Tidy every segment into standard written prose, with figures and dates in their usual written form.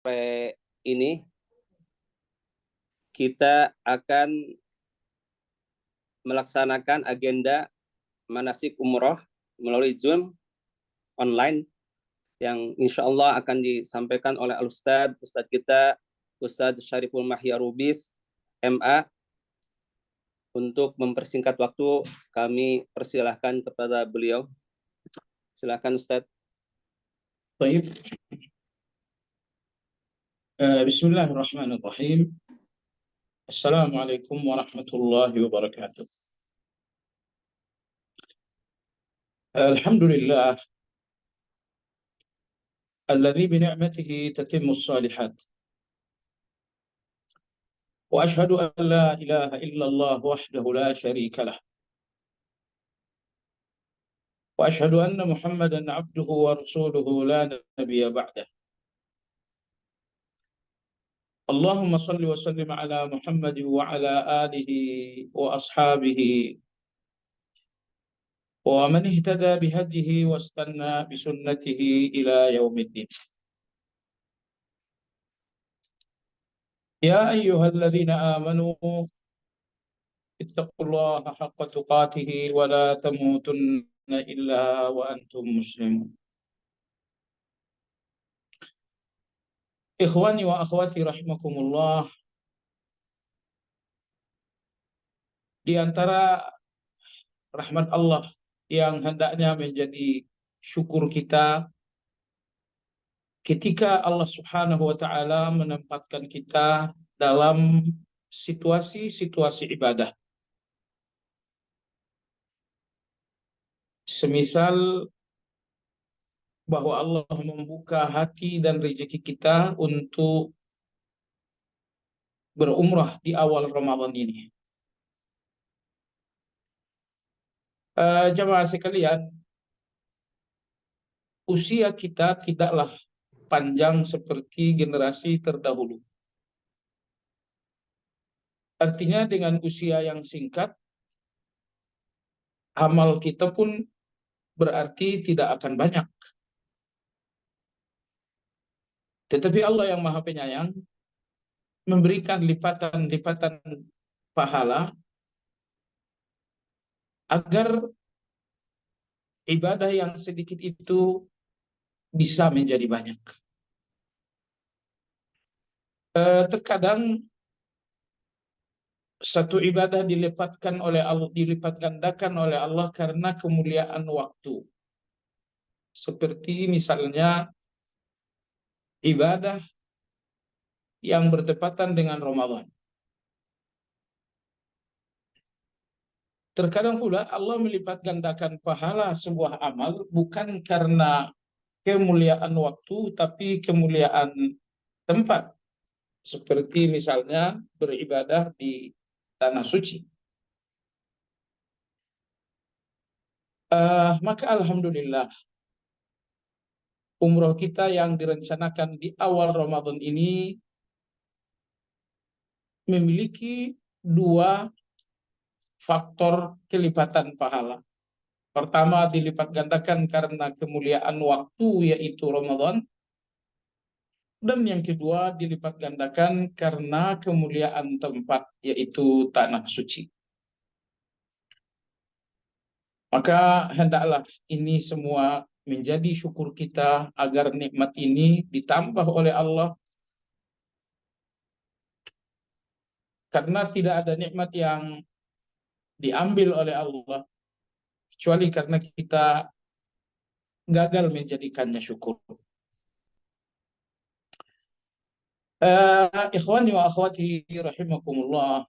sore ini kita akan melaksanakan agenda manasik umroh melalui Zoom online yang insya Allah akan disampaikan oleh Ustadz kita, Ustadz Syariful Mahya Rubis, MA. Untuk mempersingkat waktu, kami persilahkan kepada beliau. Silakan Ustadz. Baik. Bismillahirrahmanirrahim. Assalamualaikum warahmatullahi wabarakatuh. Alhamdulillah alladzi bi ni'matihi tatimmu shalihat. Wa ashhadu an la ilaha illallah wahdahu la syarika lah. Wa ashhadu anna Muhammadan 'abduhu wa rasuluhu la nabiyya ba'dah. Allahumma salli wa sallim ala Muhammad wa ala alihi wa ashabihi wa man ihtada bihadihi wastanna bisunnatihi ila yaumiddin. Ya ayyuhalladzina amanu ittaqullaha haqqa tuqatih wa la tamutunna illa wa antum muslimun. Ikhwani wa akhwati rahimakumullah, di antara rahmat Allah yang hendaknya menjadi syukur kita ketika Allah Subhanahu wa taala menempatkan kita dalam situasi-situasi ibadah. Semisal bahwa Allah membuka hati dan rezeki kita untuk berumrah di awal Ramadan ini. Jamaah sekalian, usia kita tidaklah panjang seperti generasi terdahulu. Artinya dengan usia yang singkat, amal kita pun berarti tidak akan banyak. Tetapi Allah yang Maha Penyayang memberikan lipatan-lipatan pahala agar ibadah yang sedikit itu bisa menjadi banyak. Terkadang satu ibadah dilipat gandakan oleh Allah karena kemuliaan waktu. Seperti misalnya ibadah yang bertepatan dengan Ramadan. Terkadang pula Allah melipat gandakan pahala sebuah amal bukan karena kemuliaan waktu, tapi kemuliaan tempat. Seperti misalnya beribadah di tanah suci. Maka alhamdulillah, umroh kita yang direncanakan di awal Ramadan ini memiliki dua faktor kelipatan pahala. Pertama, dilipat gandakan karena kemuliaan waktu, yaitu Ramadan. Dan yang kedua, dilipat gandakan karena kemuliaan tempat, yaitu tanah suci. Maka hendaklah ini semua menjadi syukur kita agar nikmat ini ditambah oleh Allah. Karena tidak ada nikmat yang diambil oleh Allah kecuali karena kita gagal menjadikannya syukur. Ikhwani wa akhwati rahimakumullah,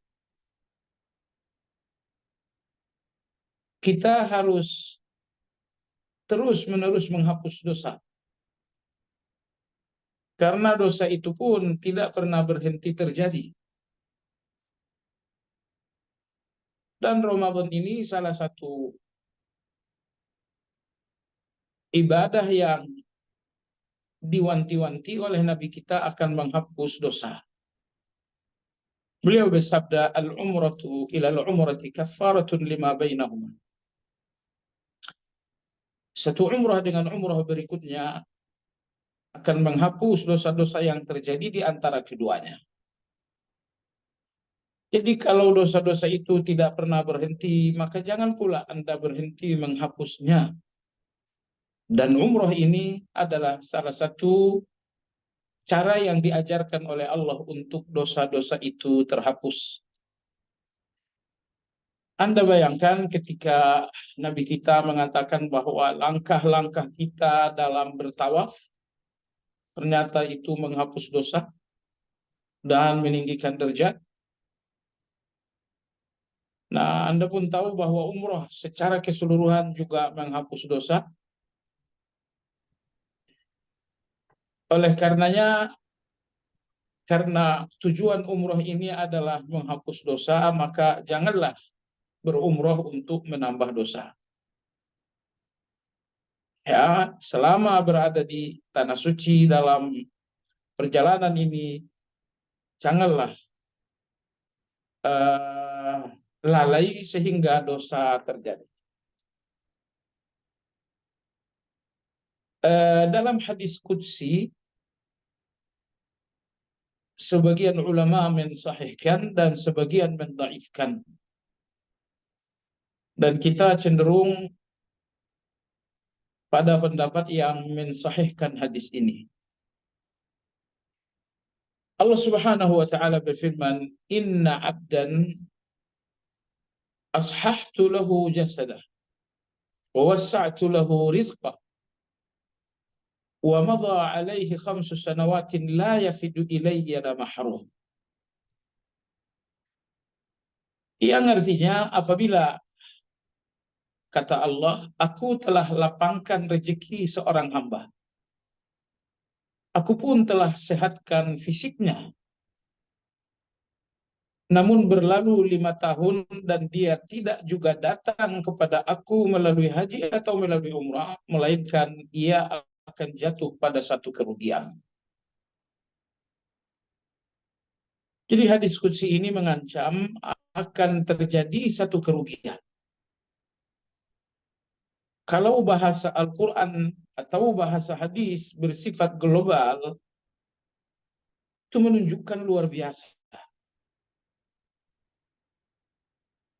kita harus terus-menerus menghapus dosa. Karena dosa itu pun tidak pernah berhenti terjadi. Dan Ramadan ini salah satu ibadah yang diwanti-wanti oleh Nabi kita akan menghapus dosa. Beliau bersabda, al-umratu ila al-umrati kaffaratun lima bainahuma. Satu umrah dengan umrah berikutnya akan menghapus dosa-dosa yang terjadi di antara keduanya. Jadi kalau dosa-dosa itu tidak pernah berhenti, maka jangan pula Anda berhenti menghapusnya. Dan umroh ini adalah salah satu cara yang diajarkan oleh Allah untuk dosa-dosa itu terhapus. Anda bayangkan ketika Nabi kita mengatakan bahwa langkah-langkah kita dalam bertawaf, ternyata itu menghapus dosa dan meninggikan derajat. Nah, Anda pun tahu bahwa umroh secara keseluruhan juga menghapus dosa. Oleh karenanya, karena tujuan umroh ini adalah menghapus dosa, maka janganlah berumroh untuk menambah dosa. Ya, selama berada di tanah suci dalam perjalanan ini, janganlah lalai sehingga dosa terjadi. Dalam hadis qudsi, sebagian ulama mensahihkan dan sebagian mendhaifkan. Dan kita cenderung pada pendapat yang mensahihkan hadis ini. Allah Subhanahu wa taala berfirman, "Inna 'abdan ashahtu lahu jasadah wa wassa'tu lahu rizqah wa madha 'alaihi 5 sanawatin la yafidu ilayya la mahrum." Yang artinya, apabila kata Allah, aku telah lapangkan rezeki seorang hamba. Aku pun telah sehatkan fisiknya. Namun berlalu 5 tahun dan dia tidak juga datang kepada aku melalui haji atau melalui umrah, melainkan ia akan jatuh pada satu kerugian. Jadi hadis qudsi ini mengancam akan terjadi satu kerugian. Kalau bahasa Al-Quran atau bahasa hadis bersifat global, itu menunjukkan luar biasa.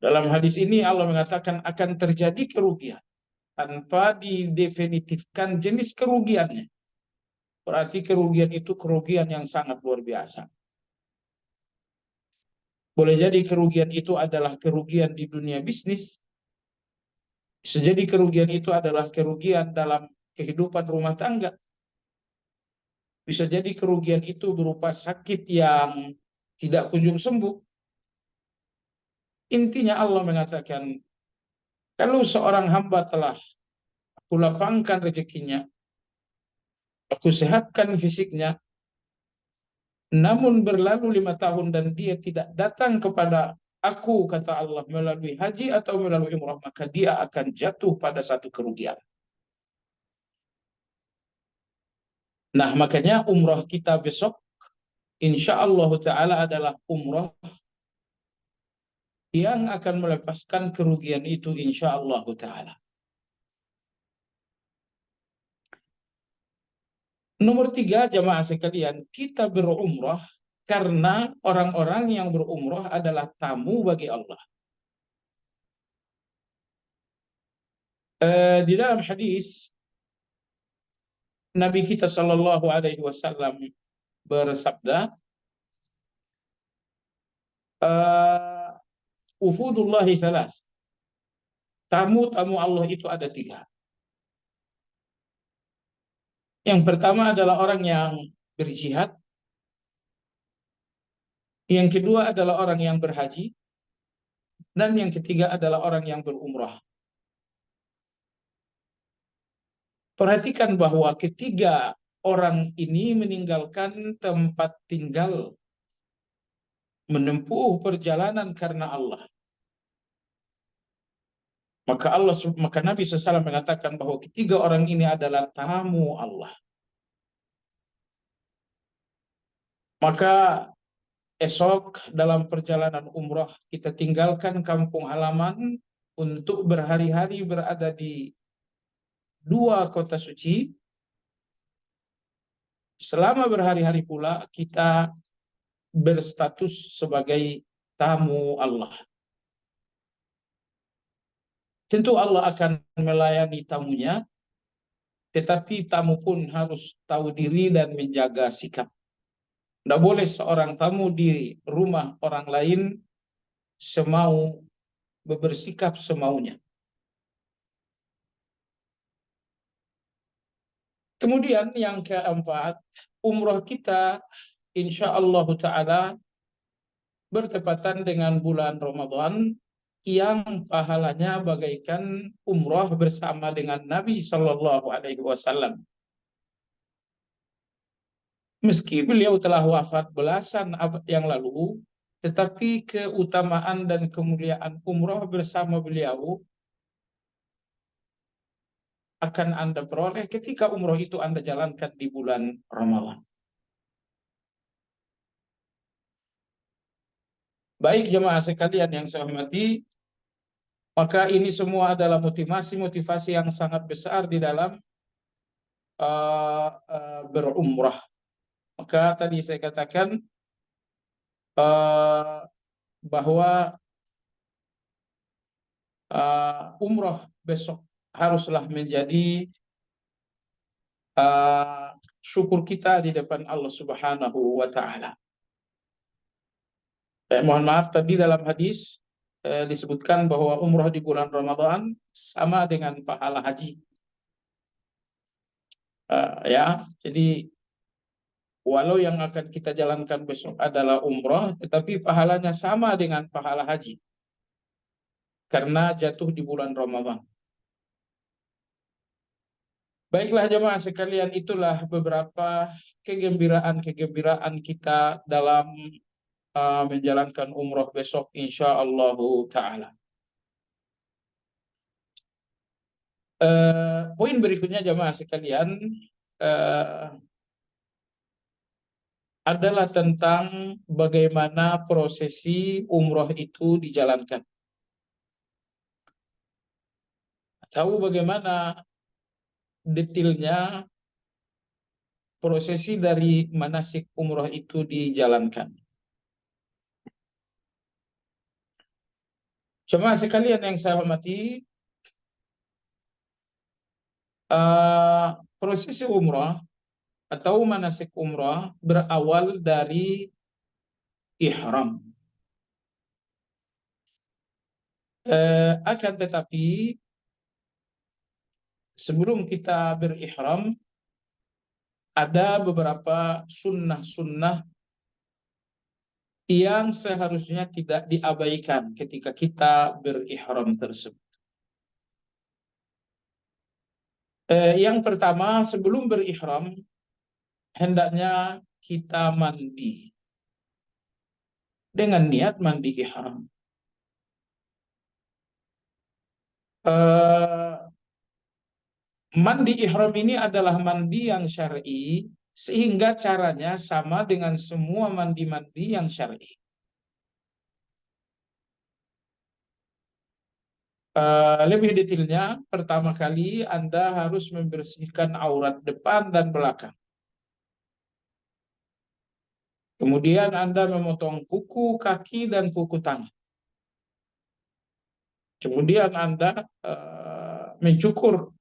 Dalam hadis ini Allah mengatakan akan terjadi kerugian tanpa didefinitifkan jenis kerugiannya. Berarti kerugian itu kerugian yang sangat luar biasa. Boleh jadi kerugian itu adalah kerugian di dunia bisnis. Bisa jadi kerugian itu adalah kerugian dalam kehidupan rumah tangga. Bisa jadi kerugian itu berupa sakit yang tidak kunjung sembuh. Intinya Allah mengatakan, kalau seorang hamba telah aku lapangkan rezekinya, aku sehatkan fisiknya, namun berlalu 5 tahun dan dia tidak datang kepada aku, kata Allah, melalui haji atau melalui umrah, maka dia akan jatuh pada satu kerugian. Nah, makanya umrah kita besok, insya Allah Ta'ala adalah umrah yang akan melepaskan kerugian itu, insya Allah Ta'ala. Nomor 3, jamaah sekalian, kita berumrah karena orang-orang yang berumrah adalah tamu bagi Allah. Di dalam hadis, Nabi kita Shallallahu Alaihi Wasallam bersabda, "Ufudullahi thalas." Tamu-tamu Allah itu ada 3. Yang pertama adalah orang yang berjihad. Yang kedua adalah orang yang berhaji. Dan yang ketiga adalah orang yang berumrah. Perhatikan bahwa ketiga orang ini meninggalkan tempat tinggal, menempuh perjalanan karena Allah. Maka Nabi SAW mengatakan bahwa ketiga orang ini adalah tamu Allah. Maka esok dalam perjalanan umrah kita tinggalkan kampung halaman untuk berhari-hari berada di 2 kota suci. selama berhari-hari pula kita berstatus sebagai tamu Allah. Tentu Allah akan melayani tamunya, tetapi tamu pun harus tahu diri dan menjaga sikap. Tidak boleh seorang tamu di rumah orang lain semau bersikap semaunya. Kemudian yang keempat, umroh kita insya Allah Ta'ala bertepatan dengan bulan Ramadan yang pahalanya bagaikan umroh bersama dengan Nabi Shallallahu Alaihi Wasallam. Meski beliau telah wafat belasan abad yang lalu, tetapi keutamaan dan kemuliaan umroh bersama beliau akan Anda peroleh ketika umroh itu Anda jalankan di bulan Ramadan. Baik jemaah sekalian yang saya hormati, maka ini semua adalah motivasi-motivasi yang sangat besar di dalam berumrah. Maka tadi saya katakan bahwa umrah besok haruslah menjadi syukur kita di depan Allah Subhanahu wa Ta'ala. Mohon maaf, tadi dalam hadis disebutkan bahwa umrah di bulan Ramadan sama dengan pahala haji. Ya, jadi walau yang akan kita jalankan besok adalah umrah, tetapi pahalanya sama dengan pahala haji karena jatuh di bulan Ramadan. Baiklah jemaah sekalian, itulah beberapa kegembiraan kita dalam menjalankan umroh besok insya Allah Ta'ala. Poin berikutnya jemaah sekalian adalah tentang bagaimana prosesi umroh itu dijalankan. Tahu bagaimana detailnya prosesi dari manasik umroh itu dijalankan. Jemaah sekalian yang saya hormati, prosesi umroh atau manasik umroh berawal dari ihram. Akan tetapi sebelum kita berihram ada beberapa sunnah-sunnah yang seharusnya tidak diabaikan ketika kita berihram tersebut. Yang pertama, sebelum berihram hendaknya kita mandi dengan niat mandi ihram. Mandi ihram ini adalah mandi yang syar'i, sehingga caranya sama dengan semua mandi-mandi yang syar'i. Lebih detailnya, pertama kali Anda harus membersihkan aurat depan dan belakang. Kemudian Anda memotong kuku kaki dan kuku tangan. Kemudian Anda mencukur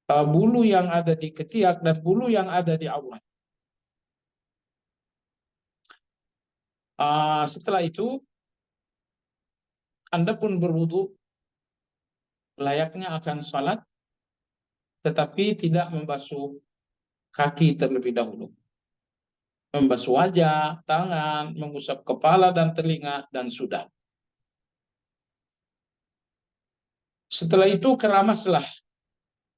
bulu yang ada di ketiak dan bulu yang ada di aurat. Setelah itu Anda pun berwudu layaknya akan salat, tetapi tidak membasuh kaki terlebih dahulu. Membasuh wajah, tangan, mengusap kepala dan telinga, dan sudah. Setelah itu keramaslah.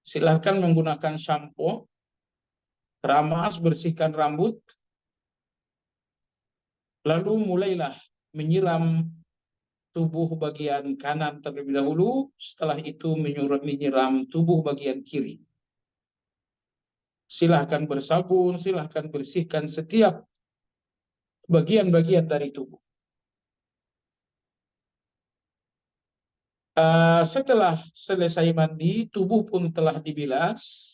Silahkan menggunakan sampo, keramas, bersihkan rambut, lalu mulailah menyiram tubuh bagian kanan terlebih dahulu, setelah itu menyiram tubuh bagian kiri. Silahkan bersabun, silahkan bersihkan setiap bagian-bagian dari tubuh. Setelah selesai mandi, tubuh pun telah dibilas.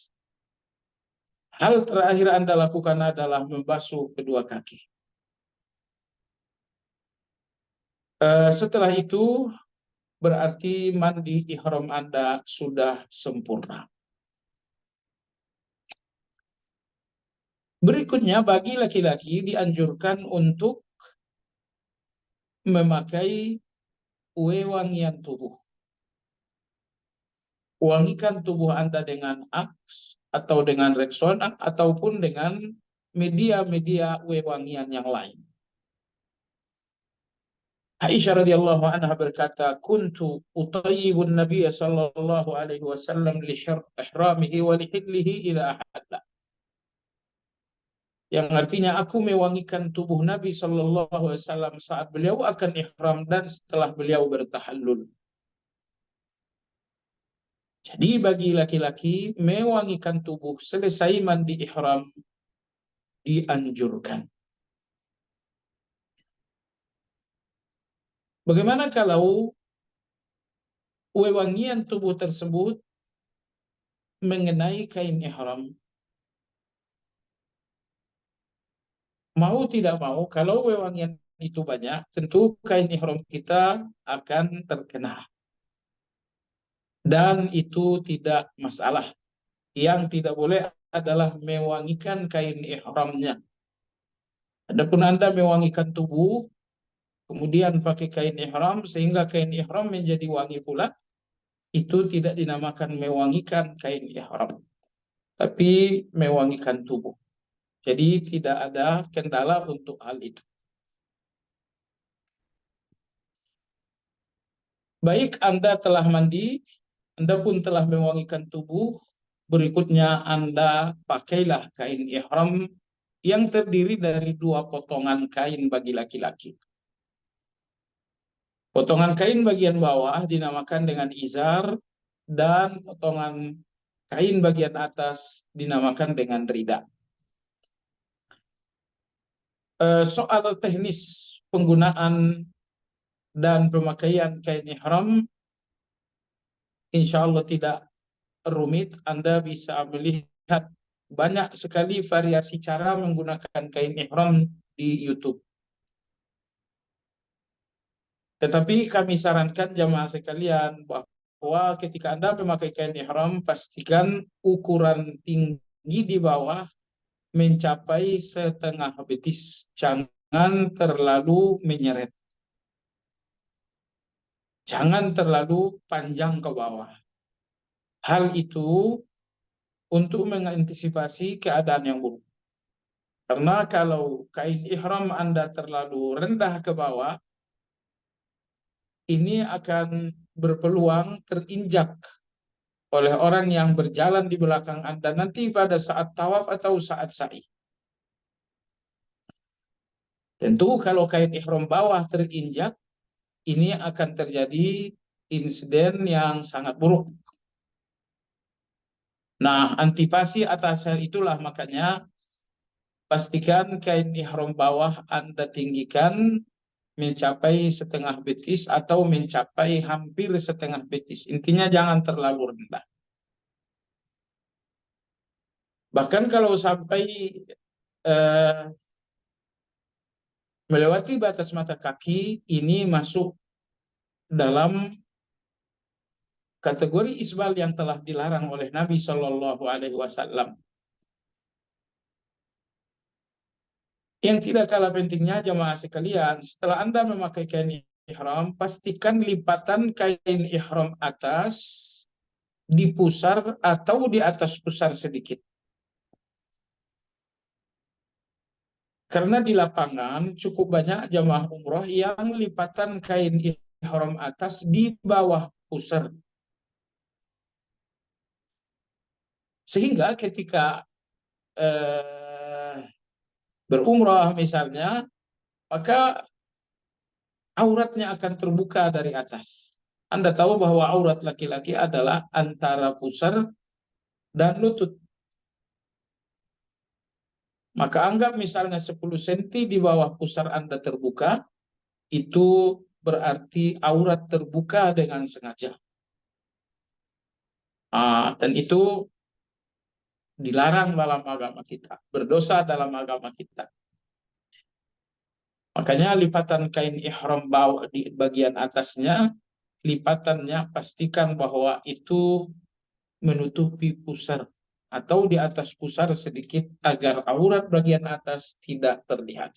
Hal terakhir Anda lakukan adalah membasuh kedua kaki. Setelah itu berarti mandi ihram Anda sudah sempurna. Berikutnya bagi laki-laki dianjurkan untuk memakai wewangian tubuh. Wangikan tubuh Anda dengan Axe atau dengan Rexona ataupun dengan media-media wewangian yang lain. Aisyah radhiyallahu anha berkata, "Kuntu utayyibun Nabiy sallallahu alaihi wasallam li ihramihi wa li hidlihi ila ahadda." Yang artinya aku mewangikan tubuh Nabi sallallahu alaihi wasallam saat beliau akan ihram dan setelah beliau bertahallul. Jadi bagi laki-laki mewangikan tubuh selesai mandi ihram dianjurkan. Bagaimana kalau wewangian tubuh tersebut mengenai kain ihram? Mau tidak mau, kalau wewangian itu banyak, tentu kain ihram kita akan terkena. Dan itu tidak masalah. Yang tidak boleh adalah mewangikan kain ihramnya. Adapun Anda mewangikan tubuh, kemudian pakai kain ihram, sehingga kain ihram menjadi wangi pula, itu tidak dinamakan mewangikan kain ihram, tapi mewangikan tubuh. Jadi tidak ada kendala untuk hal itu. Baik Anda telah mandi, Anda pun telah mewangikan tubuh, berikutnya Anda pakailah kain ihram yang terdiri dari 2 potongan kain bagi laki-laki. Potongan kain bagian bawah dinamakan dengan izar, dan potongan kain bagian atas dinamakan dengan rida. Soal teknis penggunaan dan pemakaian kain ihram, insya Allah tidak rumit. Anda bisa melihat banyak sekali variasi cara menggunakan kain ihram di YouTube. Tetapi kami sarankan jamaah sekalian bahwa ketika Anda memakai kain ihram, pastikan ukuran tinggi di bawah mencapai setengah betis. Jangan terlalu menyeret. Jangan terlalu panjang ke bawah. Hal itu untuk mengantisipasi keadaan yang buruk. Karena kalau kain ihram Anda terlalu rendah ke bawah, ini akan berpeluang terinjak oleh orang yang berjalan di belakang Anda nanti pada saat tawaf atau saat sa'i. Tentu kalau kain ihram bawah terinjak, ini akan terjadi insiden yang sangat buruk. Nah, antipasi atas hal itulah makanya pastikan kain ihram bawah Anda tinggikan mencapai setengah betis atau mencapai hampir setengah betis. Intinya jangan terlalu rendah. Bahkan kalau sampai melewati batas mata kaki, ini masuk dalam kategori isbal yang telah dilarang oleh Nabi Shallallahu Alaihi Wasallam. Yang tidak kalah pentingnya jemaah sekalian, setelah Anda memakai kain ihram, pastikan lipatan kain ihram atas di pusar atau di atas pusar sedikit. Karena di lapangan cukup banyak jemaah umroh yang lipatan kain ihram atas di bawah pusar. Sehingga ketika berumrah misalnya, maka auratnya akan terbuka dari atas. Anda tahu bahwa aurat laki-laki adalah antara pusar dan lutut. Maka anggap misalnya 10 cm di bawah pusar Anda terbuka, itu berarti aurat terbuka dengan sengaja. Dan itu dilarang dalam agama kita, berdosa dalam agama kita. Makanya lipatan kain ihram bawah di bagian atasnya, lipatannya pastikan bahwa itu menutupi pusar atau di atas pusar sedikit agar aurat bagian atas tidak terlihat.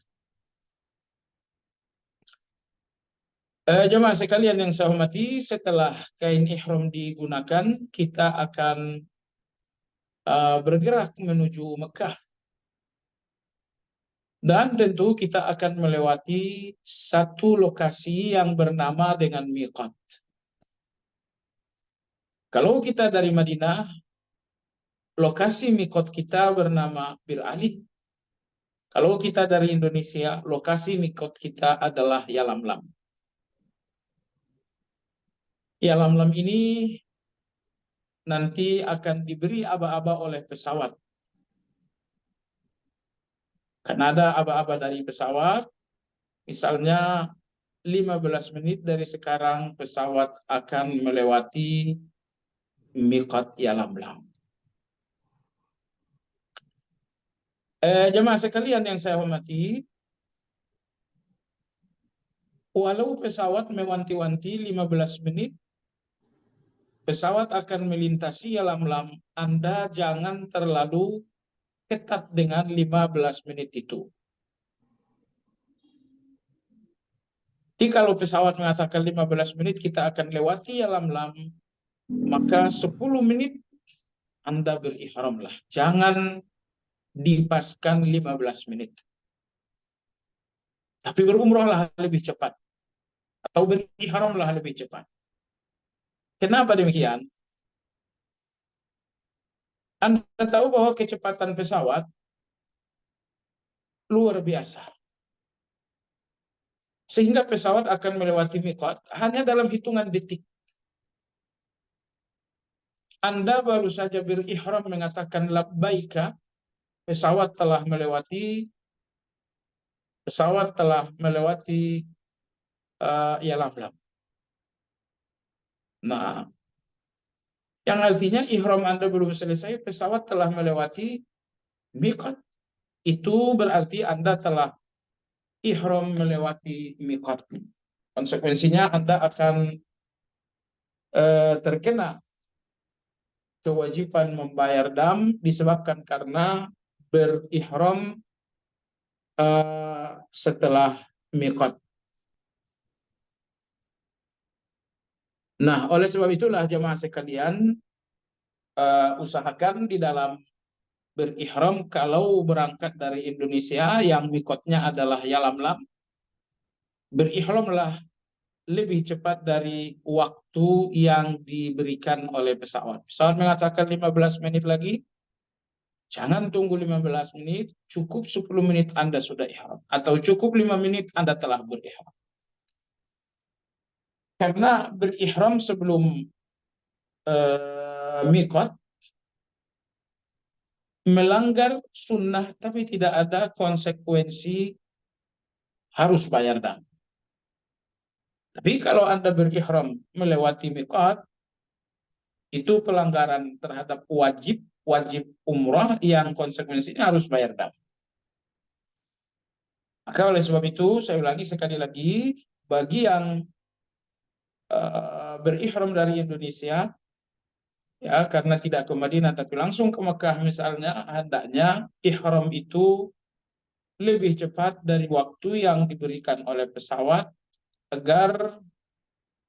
Jemaah sekalian yang saya hormati, setelah kain ihram digunakan, kita akan bergerak menuju Mekah. Dan tentu kita akan melewati satu lokasi yang bernama dengan miqat. Kalau kita dari Madinah, lokasi miqat kita bernama Bir Ali. Kalau kita dari Indonesia, lokasi miqat kita adalah Yalamlam. Yalamlam ini nanti akan diberi aba-aba oleh pesawat. Karena ada aba-aba dari pesawat, misalnya 15 menit dari sekarang pesawat akan melewati miqat Yalamlam. Jemaah sekalian yang saya hormati, walau pesawat mewanti-wanti 15 menit, pesawat akan melintasi Yalamlam, Anda jangan terlalu ketat dengan 15 menit itu. Jadi kalau pesawat mengatakan 15 menit kita akan lewati Yalamlam, maka 10 menit Anda berihramlah. Jangan dipaskan 15 menit. Tapi berumrahlah lebih cepat. Atau berihramlah lebih cepat. Kenapa demikian? Anda tahu bahwa kecepatan pesawat luar biasa. Sehingga pesawat akan melewati miqat hanya dalam hitungan detik. Anda baru saja berihram mengatakan labbaika, pesawat telah melewati Yalamlam. Nah, yang artinya ihram Anda belum selesai, pesawat telah melewati miqat. Itu berarti Anda telah ihram melewati miqat. Konsekuensinya Anda akan terkena kewajiban membayar dam disebabkan karena berihram setelah miqat. Nah, oleh sebab itulah jemaah sekalian, usahakan di dalam berihram kalau berangkat dari Indonesia yang miqatnya adalah Yalamlam, berihramlah lebih cepat dari waktu yang diberikan oleh pesawat. Pesawat mengatakan 15 menit lagi, jangan tunggu 15 menit, cukup 10 menit Anda sudah ihram. Atau cukup 5 menit Anda telah berihram. Karena berihram sebelum miqat melanggar sunnah tapi tidak ada konsekuensi harus bayar dam. Tapi kalau Anda berihram melewati miqat, itu pelanggaran terhadap wajib umrah yang konsekuensinya harus bayar dam. Maka oleh sebab itu saya ulangi sekali lagi, bagi yang berihram dari Indonesia, ya karena tidak ke Madinah tapi langsung ke Mekah misalnya, hendaknya ihram itu lebih cepat dari waktu yang diberikan oleh pesawat agar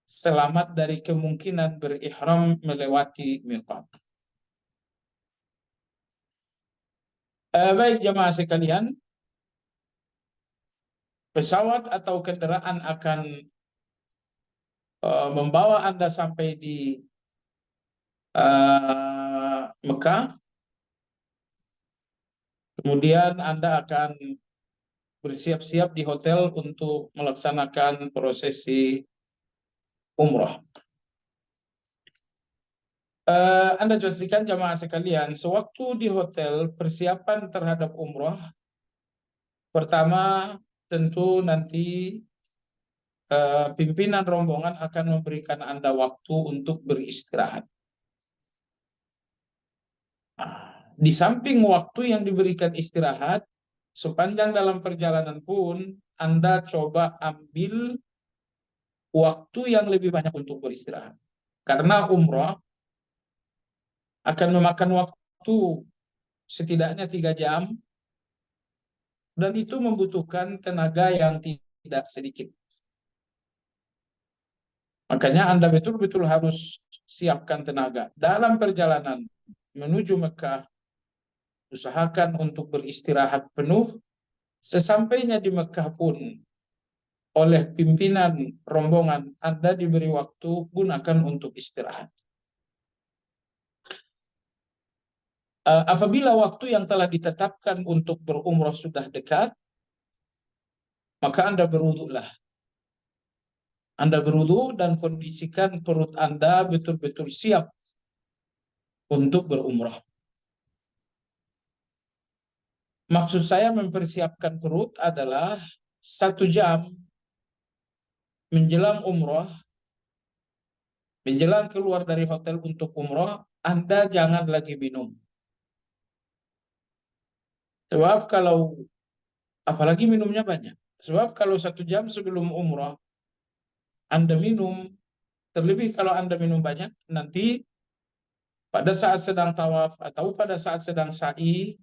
selamat dari kemungkinan berihram melewati miqat. Baik jemaah sekalian, pesawat atau kendaraan akan membawa Anda sampai di Mekah. Kemudian Anda akan bersiap-siap di hotel untuk melaksanakan prosesi umroh. Anda pastikan jamaah sekalian, sewaktu di hotel persiapan terhadap umroh, pertama tentu nanti pimpinan rombongan akan memberikan Anda waktu untuk beristirahat. Di samping waktu yang diberikan istirahat, sepanjang dalam perjalanan pun Anda coba ambil waktu yang lebih banyak untuk beristirahat. Karena umrah akan memakan waktu setidaknya 3 jam, dan itu membutuhkan tenaga yang tidak sedikit. Makanya Anda betul-betul harus siapkan tenaga. Dalam perjalanan menuju Mekah, usahakan untuk beristirahat penuh. Sesampainya di Mekah pun, oleh pimpinan rombongan Anda diberi waktu, gunakan untuk istirahat. Apabila waktu yang telah ditetapkan untuk berumrah sudah dekat, maka Anda berwuduklah. Anda berwudu dan kondisikan perut Anda betul-betul siap untuk berumrah. Maksud saya mempersiapkan perut adalah 1 jam menjelang umrah, menjelang keluar dari hotel untuk umrah, Anda jangan lagi minum. Sebab kalau, apalagi minumnya banyak. Sebab kalau 1 jam sebelum umrah Anda minum, terlebih kalau Anda minum banyak, nanti pada saat sedang tawaf atau pada saat sedang sa'i,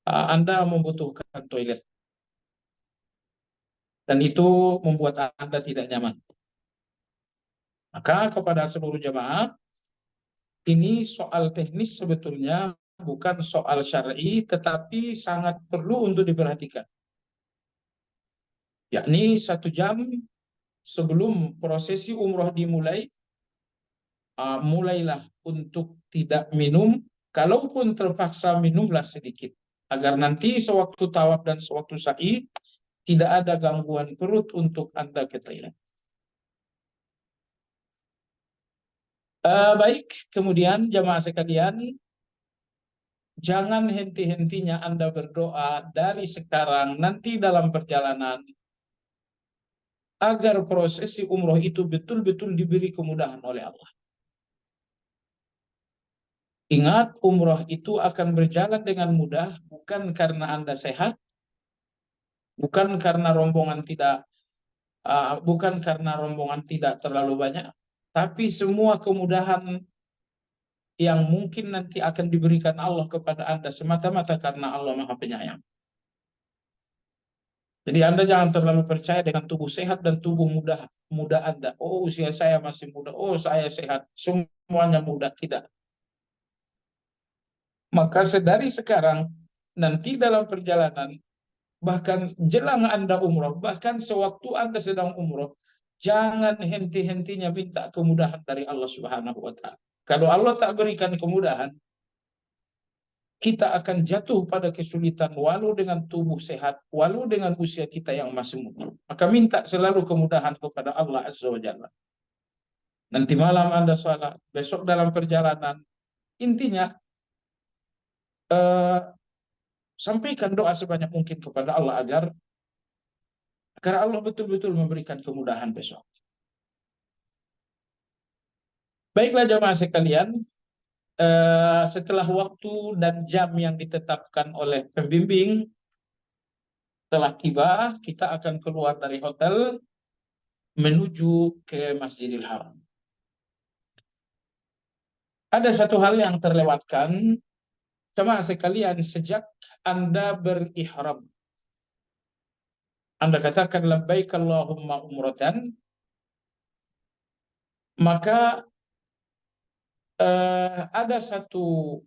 Anda membutuhkan toilet. Dan itu membuat Anda tidak nyaman. Maka kepada seluruh jamaah, ini soal teknis sebetulnya, bukan soal syar'i, tetapi sangat perlu untuk diperhatikan. Yakni 1 jam sebelum prosesi umroh dimulai, mulailah untuk tidak minum, kalaupun terpaksa minumlah sedikit, agar nanti sewaktu tawaf dan sewaktu sa'i tidak ada gangguan perut untuk Anda ke toilet. Baik, kemudian jamaah sekalian, jangan henti-hentinya Anda berdoa dari sekarang nanti dalam perjalanan, agar prosesi umroh itu betul-betul diberi kemudahan oleh Allah. Ingat, umroh itu akan berjalan dengan mudah, bukan karena Anda sehat, bukan karena rombongan tidak terlalu banyak, tapi semua kemudahan yang mungkin nanti akan diberikan Allah kepada Anda semata-mata karena Allah Maha Penyayang. Jadi Anda jangan terlalu percaya dengan tubuh sehat dan tubuh muda Anda. Oh, usia saya masih muda. Oh, saya sehat. Semuanya muda. Tidak. Maka sedari sekarang, nanti dalam perjalanan, bahkan jelang Anda umroh, bahkan sewaktu Anda sedang umroh, jangan henti-hentinya minta kemudahan dari Allah Subhanahu wa Ta'ala. Kalau Allah tak berikan kemudahan, kita akan jatuh pada kesulitan walau dengan tubuh sehat, walau dengan usia kita yang masih muda. Maka minta selalu kemudahan kepada Allah Azza wa Jalla. Nanti malam Anda salat, besok dalam perjalanan, intinya sampaikan doa sebanyak mungkin kepada Allah agar Allah betul-betul memberikan kemudahan besok. Baiklah jamaah sekalian, setelah waktu dan jam yang ditetapkan oleh pembimbing telah tiba, kita akan keluar dari hotel menuju ke Masjidil Haram. Ada satu hal yang terlewatkan, jamaah sekalian, sejak Anda berihram, Anda katakan labbaik Allahumma umratan, maka ada satu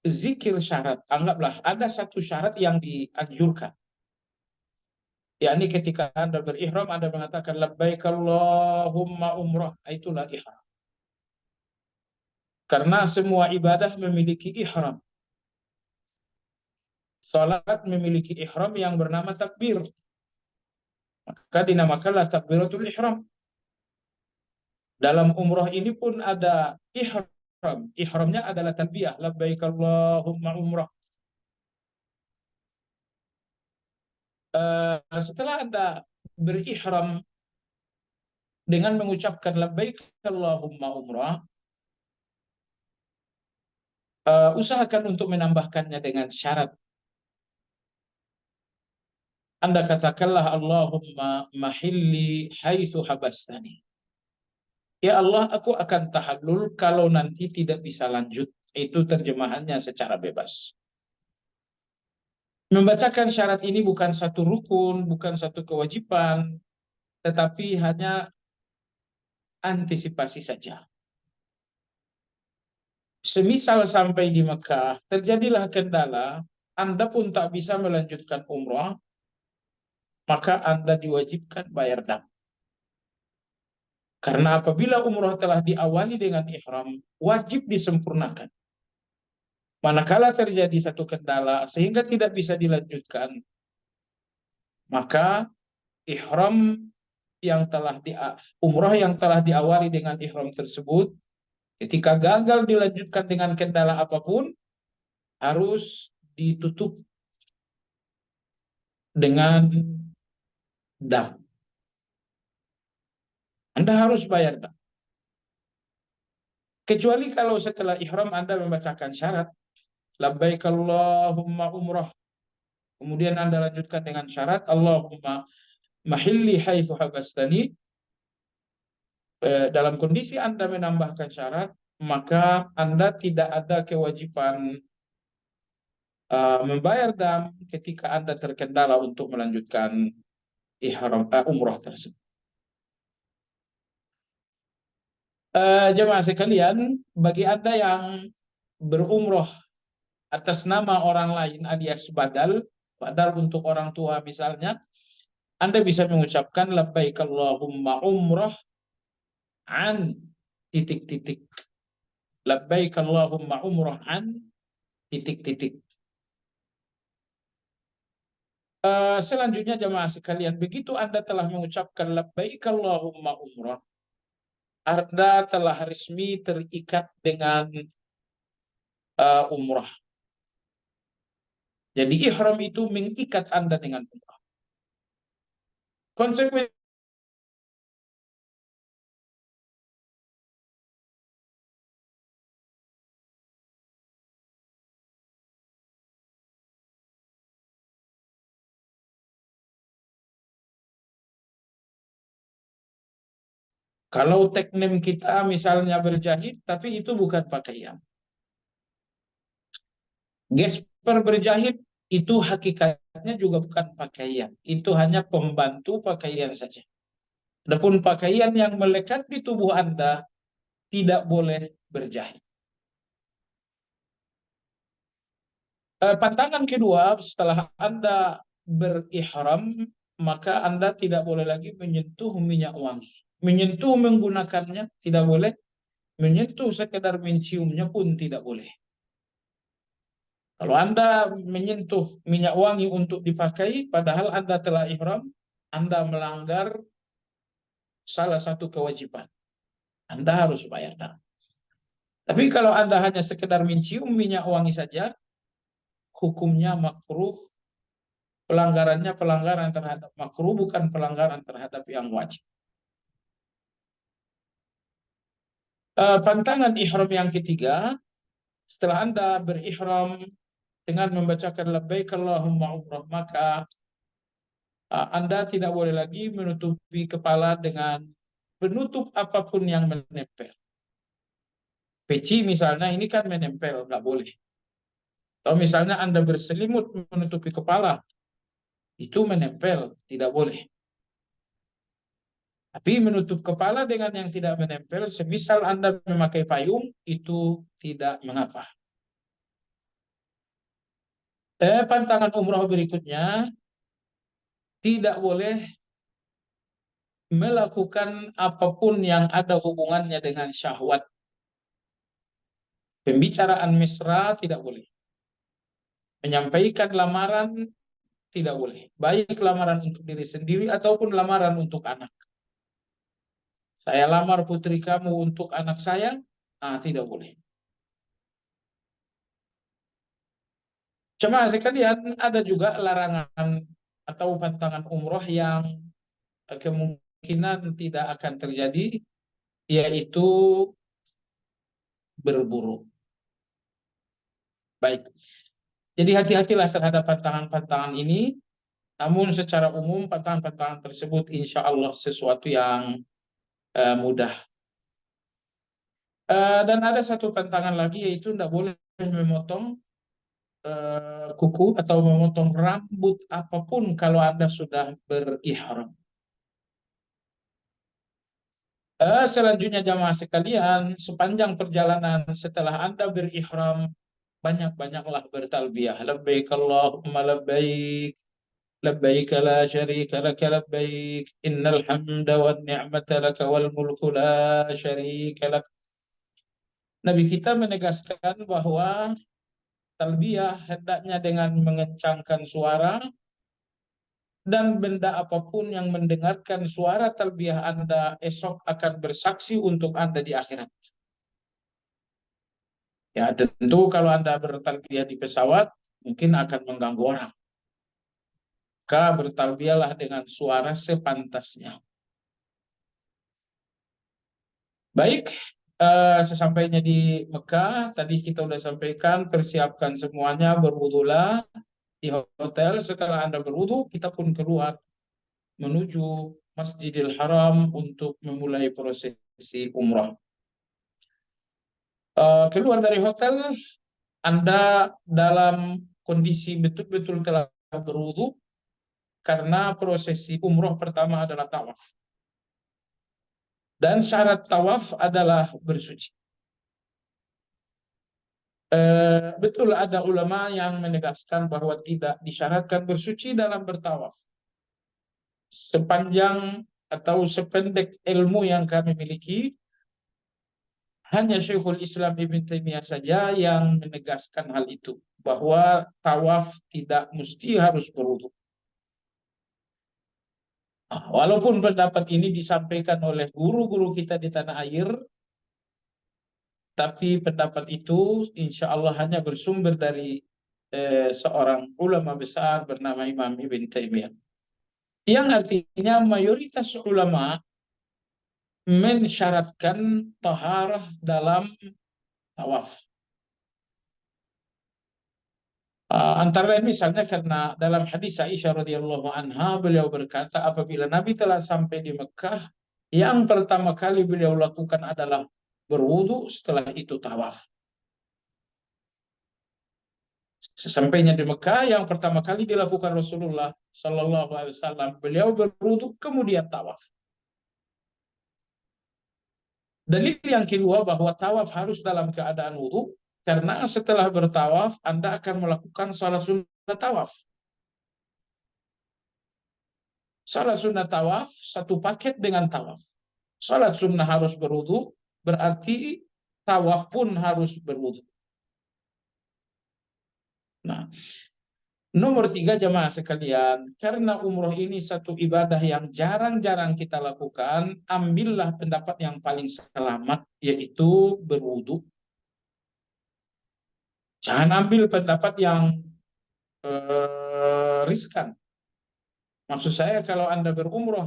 zikir syarat, anggaplah ada satu syarat yang dianjurkan. Yakni ketika Anda berihram, Anda mengatakan labbaik Allahumma umrah, itulah ihram. Karena semua ibadah memiliki ihram. Salat memiliki ihram yang bernama takbir. Maka dinamakanlah takbiratul ihram. Dalam umrah ini pun ada ihram. Ihramnya adalah talbiyah, labbaik Allahumma umrah. Setelah Anda berihram dengan mengucapkan labbaik Allahumma umrah, usahakan untuk menambahkannya dengan syarat. Anda katakanlah Allahumma mahilli haitsu habastani. Ya Allah, aku akan tahallul kalau nanti tidak bisa lanjut. Itu terjemahannya secara bebas. Membacakan syarat ini bukan satu rukun, bukan satu kewajiban, tetapi hanya antisipasi saja. Semisal sampai di Mekah, terjadilah kendala, Anda pun tak bisa melanjutkan umrah, maka Anda diwajibkan bayar dam. Karena apabila umrah telah diawali dengan ihram, wajib disempurnakan. Manakala terjadi satu kendala sehingga tidak bisa dilanjutkan, maka ihram umrah yang telah diawali dengan ihram tersebut, ketika gagal dilanjutkan dengan kendala apapun, harus ditutup dengan dam. Anda harus bayar dam. Kecuali kalau setelah ihram Anda membacakan syarat, labbaik Allahumma umrah. Kemudian Anda lanjutkan dengan syarat, Allahumma mahilli haitsu habastani. Dalam kondisi Anda menambahkan syarat, maka Anda tidak ada kewajiban membayar dam ketika Anda terkendala untuk melanjutkan umrah tersebut. Jemaah sekalian, bagi Anda yang berumrah atas nama orang lain alias badal untuk orang tua misalnya, Anda bisa mengucapkan labbaik Allahumma umrah an titik-titik. Labbaik Allahumma umrah an titik-titik. Selanjutnya jemaah sekalian, begitu Anda telah mengucapkan labbaik Allahumma umrah, Anda telah resmi terikat dengan umrah. Jadi ihram itu mengikat Anda dengan umrah. Konsekuensi kalau teknim kita misalnya berjahit, tapi itu bukan pakaian. Gesper berjahit itu hakikatnya juga bukan pakaian. Itu hanya pembantu pakaian saja. Adapun pakaian yang melekat di tubuh Anda tidak boleh berjahit. Pantangan kedua, setelah Anda berihram, maka Anda tidak boleh lagi menyentuh minyak wangi. Menyentuh menggunakannya tidak boleh, menyentuh sekedar menciumnya pun tidak boleh. Kalau Anda menyentuh minyak wangi untuk dipakai, padahal Anda telah ihram, Anda melanggar salah satu kewajiban. Anda harus bayar dam. Tapi kalau Anda hanya sekedar mencium minyak wangi saja, hukumnya makruh. Pelanggarannya pelanggaran terhadap makruh, bukan pelanggaran terhadap yang wajib. Pantangan ihram yang ketiga, setelah Anda berihram dengan membacakan labbaik Allahumma umrah, maka Anda tidak boleh lagi menutupi kepala dengan penutup apapun yang menempel. Peci misalnya ini kan menempel, nggak boleh. Atau misalnya Anda berselimut menutupi kepala, itu menempel, tidak boleh. Tapi menutup kepala dengan yang tidak menempel, semisal Anda memakai payung, itu tidak mengapa. Pantangan umroh berikutnya, tidak boleh melakukan apapun yang ada hubungannya dengan syahwat. Pembicaraan mesra tidak boleh. Menyampaikan lamaran tidak boleh. Baik lamaran untuk diri sendiri ataupun lamaran untuk anak. Saya lamar putri kamu untuk anak saya, tidak boleh. Cuma sekalian ada juga larangan atau pantangan umroh yang kemungkinan tidak akan terjadi, yaitu berburu. Baik. Jadi hati-hatilah terhadap pantangan-pantangan ini. Namun secara umum pantangan-pantangan tersebut insya Allah sesuatu yang mudah. Dan ada satu pantangan lagi, yaitu tidak boleh memotong kuku atau memotong rambut apapun kalau Anda sudah berihram. Selanjutnya jamaah sekalian, sepanjang perjalanan setelah Anda berihram, banyak-banyaklah bertalbiyah. Labbaik Allahumma labbaik, labbaik la syarika laka labbaik, innal hamda wan ni'mata laka wal mulku la syarika lak. Nabi kita menegaskan bahwa talbiyah hendaknya dengan mengencangkan suara, dan benda apapun yang mendengarkan suara talbiyah Anda esok akan bersaksi untuk Anda di akhirat. Ya, tentu kalau Anda bertalbiyah di pesawat mungkin akan mengganggu orang. Maka bertalbiyahlah dengan suara sepantasnya. Baik, sesampainya di Mekah, tadi kita sudah sampaikan, persiapkan semuanya, berwudulah di hotel. Setelah Anda berwudu, kita pun keluar menuju Masjidil Haram untuk memulai prosesi umrah. Keluar dari hotel, Anda dalam kondisi betul-betul telah berwudu, karena prosesi umroh pertama adalah tawaf. Dan syarat tawaf adalah bersuci. Betul ada ulama yang menegaskan bahwa tidak disyaratkan bersuci dalam bertawaf. Sepanjang atau sependek ilmu yang kami miliki, hanya Syekhul Islam Ibn Taimiyah saja yang menegaskan hal itu, bahwa tawaf tidak mesti harus berwudu. Walaupun pendapat ini disampaikan oleh guru-guru kita di tanah air, tapi pendapat itu insya Allah hanya bersumber dari seorang ulama besar bernama Imam Ibn Taimiyah. Yang artinya mayoritas ulama mensyaratkan taharah dalam tawaf. Antara lain misalnya karena dalam hadis Aisyah radhiyallahu anha, beliau berkata apabila Nabi telah sampai di Mekah, yang pertama kali beliau lakukan adalah berwudu, setelah itu tawaf. Sesampainya di Mekah, yang pertama kali dilakukan Rasulullah Shallallahu Alaihi Wasallam, beliau berwudu kemudian tawaf. Dalil yang kedua bahwa tawaf harus dalam keadaan wudu, karena setelah bertawaf Anda akan melakukan salat sunnah tawaf. Salat sunnah tawaf satu paket dengan tawaf. Salat sunnah harus berwudu, berarti tawaf pun harus berwudu. Nah, nomor 3 jamaah sekalian, karena umroh ini satu ibadah yang jarang-jarang kita lakukan, ambillah pendapat yang paling selamat, yaitu berwudu. Jangan ambil pendapat yang riskan. Maksud saya kalau Anda berumroh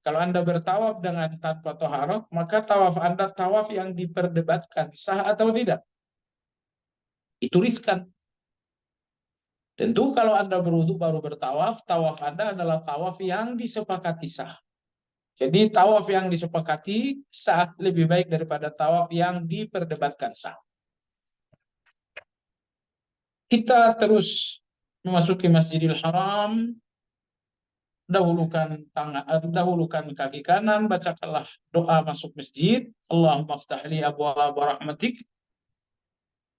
kalau Anda bertawaf dengan tanpa toharoh, maka tawaf Anda tawaf yang diperdebatkan, sah atau tidak. Itu riskan. Tentu kalau Anda berwudu baru bertawaf, tawaf Anda adalah tawaf yang disepakati sah. Jadi tawaf yang disepakati sah lebih baik daripada tawaf yang diperdebatkan sah. Kita terus memasuki Masjidil Haram, dahulukan kaki kanan, bacakanlah doa masuk masjid, Allahumma ftahli abwaaba rahmatik.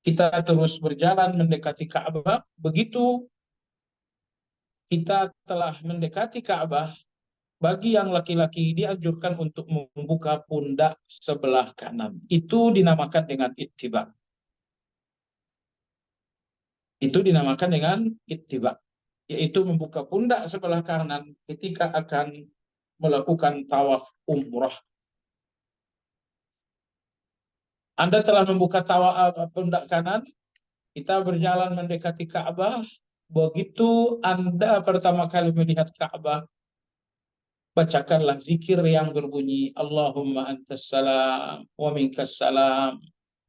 Kita terus berjalan mendekati Ka'bah. Begitu kita telah mendekati Ka'bah, bagi yang laki-laki dianjurkan untuk membuka pundak sebelah kanan. Itu dinamakan dengan ittiba. Itu dinamakan dengan ittiba, yaitu membuka pundak sebelah kanan ketika akan melakukan tawaf umrah. Anda telah membuka pundak kanan, kita berjalan mendekati Ka'bah. Begitu Anda pertama kali melihat Ka'bah, bacakanlah zikir yang berbunyi Allahumma antas salam wa minkas salam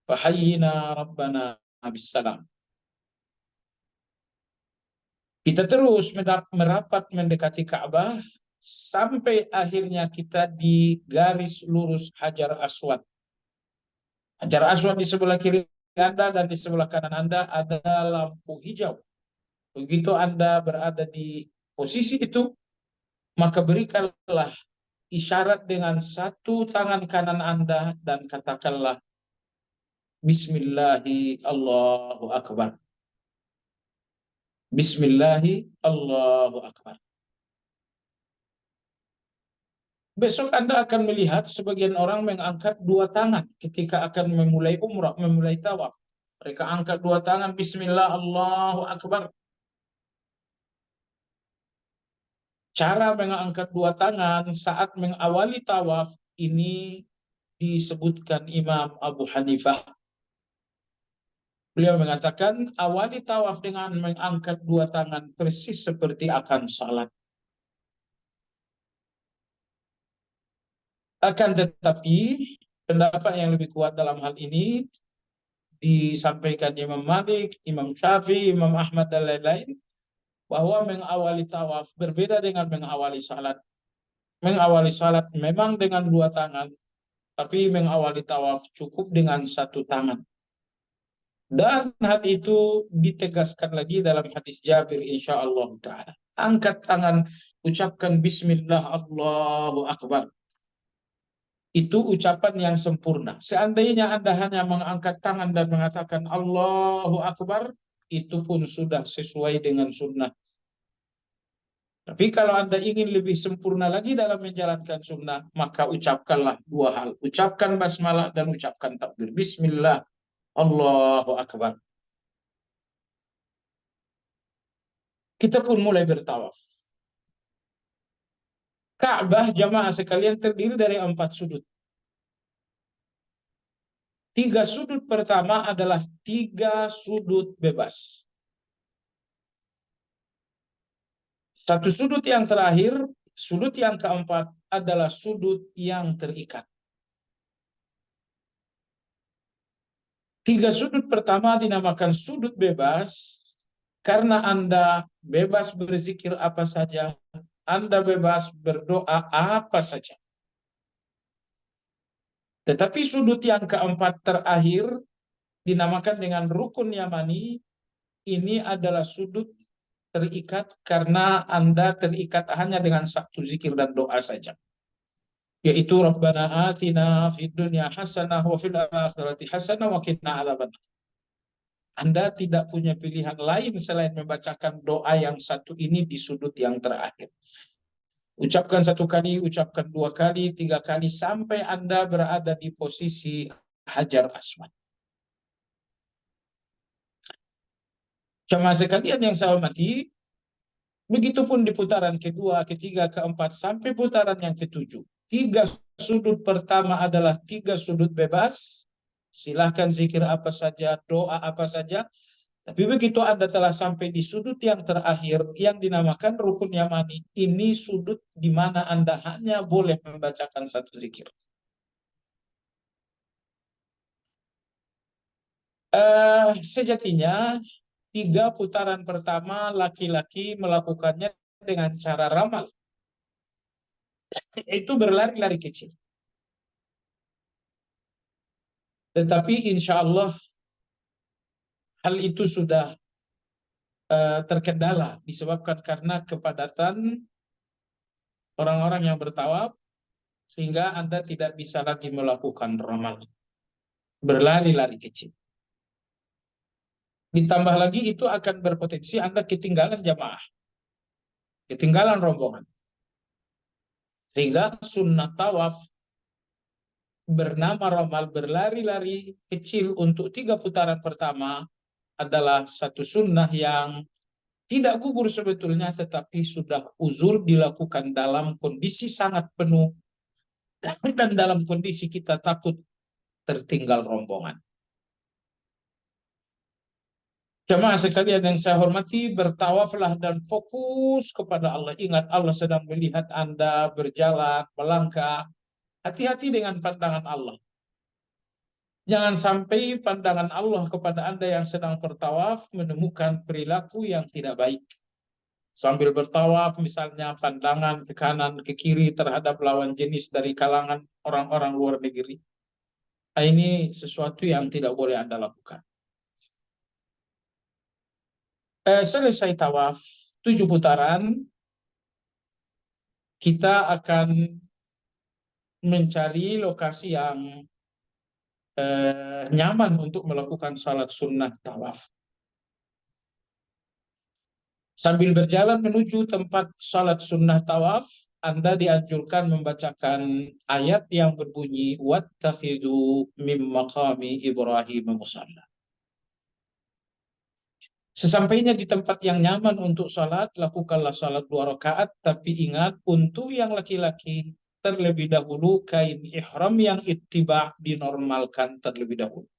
fahayyina rabbana bis salam. Kita terus merapat mendekati Ka'bah sampai akhirnya kita di garis lurus Hajar Aswad. Hajar Aswad di sebelah kiri Anda dan di sebelah kanan Anda ada lampu hijau. Begitu Anda berada di posisi itu, maka berikanlah isyarat dengan satu tangan kanan Anda dan katakanlah Bismillahi Allahu Akbar. Bismillahi Allahu Akbar. Besok Anda akan melihat sebagian orang mengangkat dua tangan ketika akan memulai umrah, memulai tawaf. Mereka angkat dua tangan, Bismillah, Allahu Akbar. Cara mengangkat dua tangan saat mengawali tawaf ini disebutkan Imam Abu Hanifah. Beliau mengatakan awali tawaf dengan mengangkat dua tangan persis seperti akan salat. Akan tetapi pendapat yang lebih kuat dalam hal ini disampaikan Imam Malik, Imam Syafi'i, Imam Ahmad dan lain-lain bahwa mengawali tawaf berbeda dengan mengawali salat. Mengawali salat memang dengan dua tangan, tapi mengawali tawaf cukup dengan satu tangan. Dan hal itu ditegaskan lagi dalam hadis Jabir insyaallah ta'ala. Angkat tangan, ucapkan Bismillah Allahu Akbar. Itu ucapan yang sempurna. Seandainya Anda hanya mengangkat tangan dan mengatakan Allahu Akbar, itu pun sudah sesuai dengan sunnah. Tapi kalau Anda ingin lebih sempurna lagi dalam menjalankan sunnah, maka ucapkanlah dua hal. Ucapkan basmalah dan ucapkan takbir. Bismillah, Allahu Akbar. Kita pun mulai bertawaf. Ka'bah jamaah sekalian terdiri dari 4 sudut. 3 sudut pertama adalah 3 sudut bebas. Satu sudut yang terakhir, sudut yang keempat adalah sudut yang terikat. 3 sudut pertama dinamakan sudut bebas karena Anda bebas berzikir apa saja, Anda bebas berdoa apa saja. Tetapi sudut yang keempat terakhir dinamakan dengan rukun yamani, ini adalah sudut terikat karena Anda terikat hanya dengan satu zikir dan doa saja. Yaitu Rabbana atina fid dunya hasanah wa fil akhirati hasanah wa qina adzabannar. Anda tidak punya pilihan lain selain membacakan doa yang satu ini di sudut yang terakhir. Ucapkan 1 kali, ucapkan 2 kali, 3 kali, sampai Anda berada di posisi Hajar Aswad. Jemaah sekalian yang saya hormati, begitupun di putaran kedua, ketiga, keempat, sampai putaran yang ketujuh. 3 sudut pertama adalah 3 sudut bebas. Silahkan zikir apa saja, doa apa saja. Tapi begitu Anda telah sampai di sudut yang terakhir yang dinamakan rukun yamani, ini sudut di mana Anda hanya boleh membacakan satu zikir. Sejatinya 3 putaran pertama laki-laki melakukannya dengan cara ramal, itu berlari-lari kecil. Tetapi insya Allah hal itu sudah terkendala disebabkan karena kepadatan orang-orang yang bertawaf, sehingga Anda tidak bisa lagi melakukan ramal. Berlari-lari kecil. Ditambah lagi itu akan berpotensi Anda ketinggalan jamaah, ketinggalan rombongan. Sehingga sunnah tawaf bernama ramal, berlari-lari kecil untuk 3 putaran pertama adalah satu sunnah yang tidak gugur sebetulnya, tetapi sudah uzur dilakukan dalam kondisi sangat penuh dan dalam kondisi kita takut tertinggal rombongan. Jemaah sekalian yang saya hormati, bertawaflah dan fokus kepada Allah. Ingat, Allah sedang melihat Anda berjalan, melangkah. Hati-hati dengan pandangan Allah. Jangan sampai pandangan Allah kepada Anda yang sedang bertawaf menemukan perilaku yang tidak baik. Sambil bertawaf misalnya pandangan ke kanan, ke kiri terhadap lawan jenis dari kalangan orang-orang luar negeri. Nah, ini sesuatu yang tidak boleh Anda lakukan. Selesai tawaf 7 putaran, kita akan mencari lokasi yang nyaman untuk melakukan salat sunnah tawaf. Sambil berjalan menuju tempat salat sunnah tawaf, Anda dianjurkan membacakan ayat yang berbunyi wattakhidhu mim maqami Ibrahim musalla. Sesampainya di tempat yang nyaman untuk salat, lakukanlah salat 2 rakaat, tapi ingat untuk yang laki-laki terlebih dahulu kain ihram yang ittiba dinormalkan terlebih dahulu.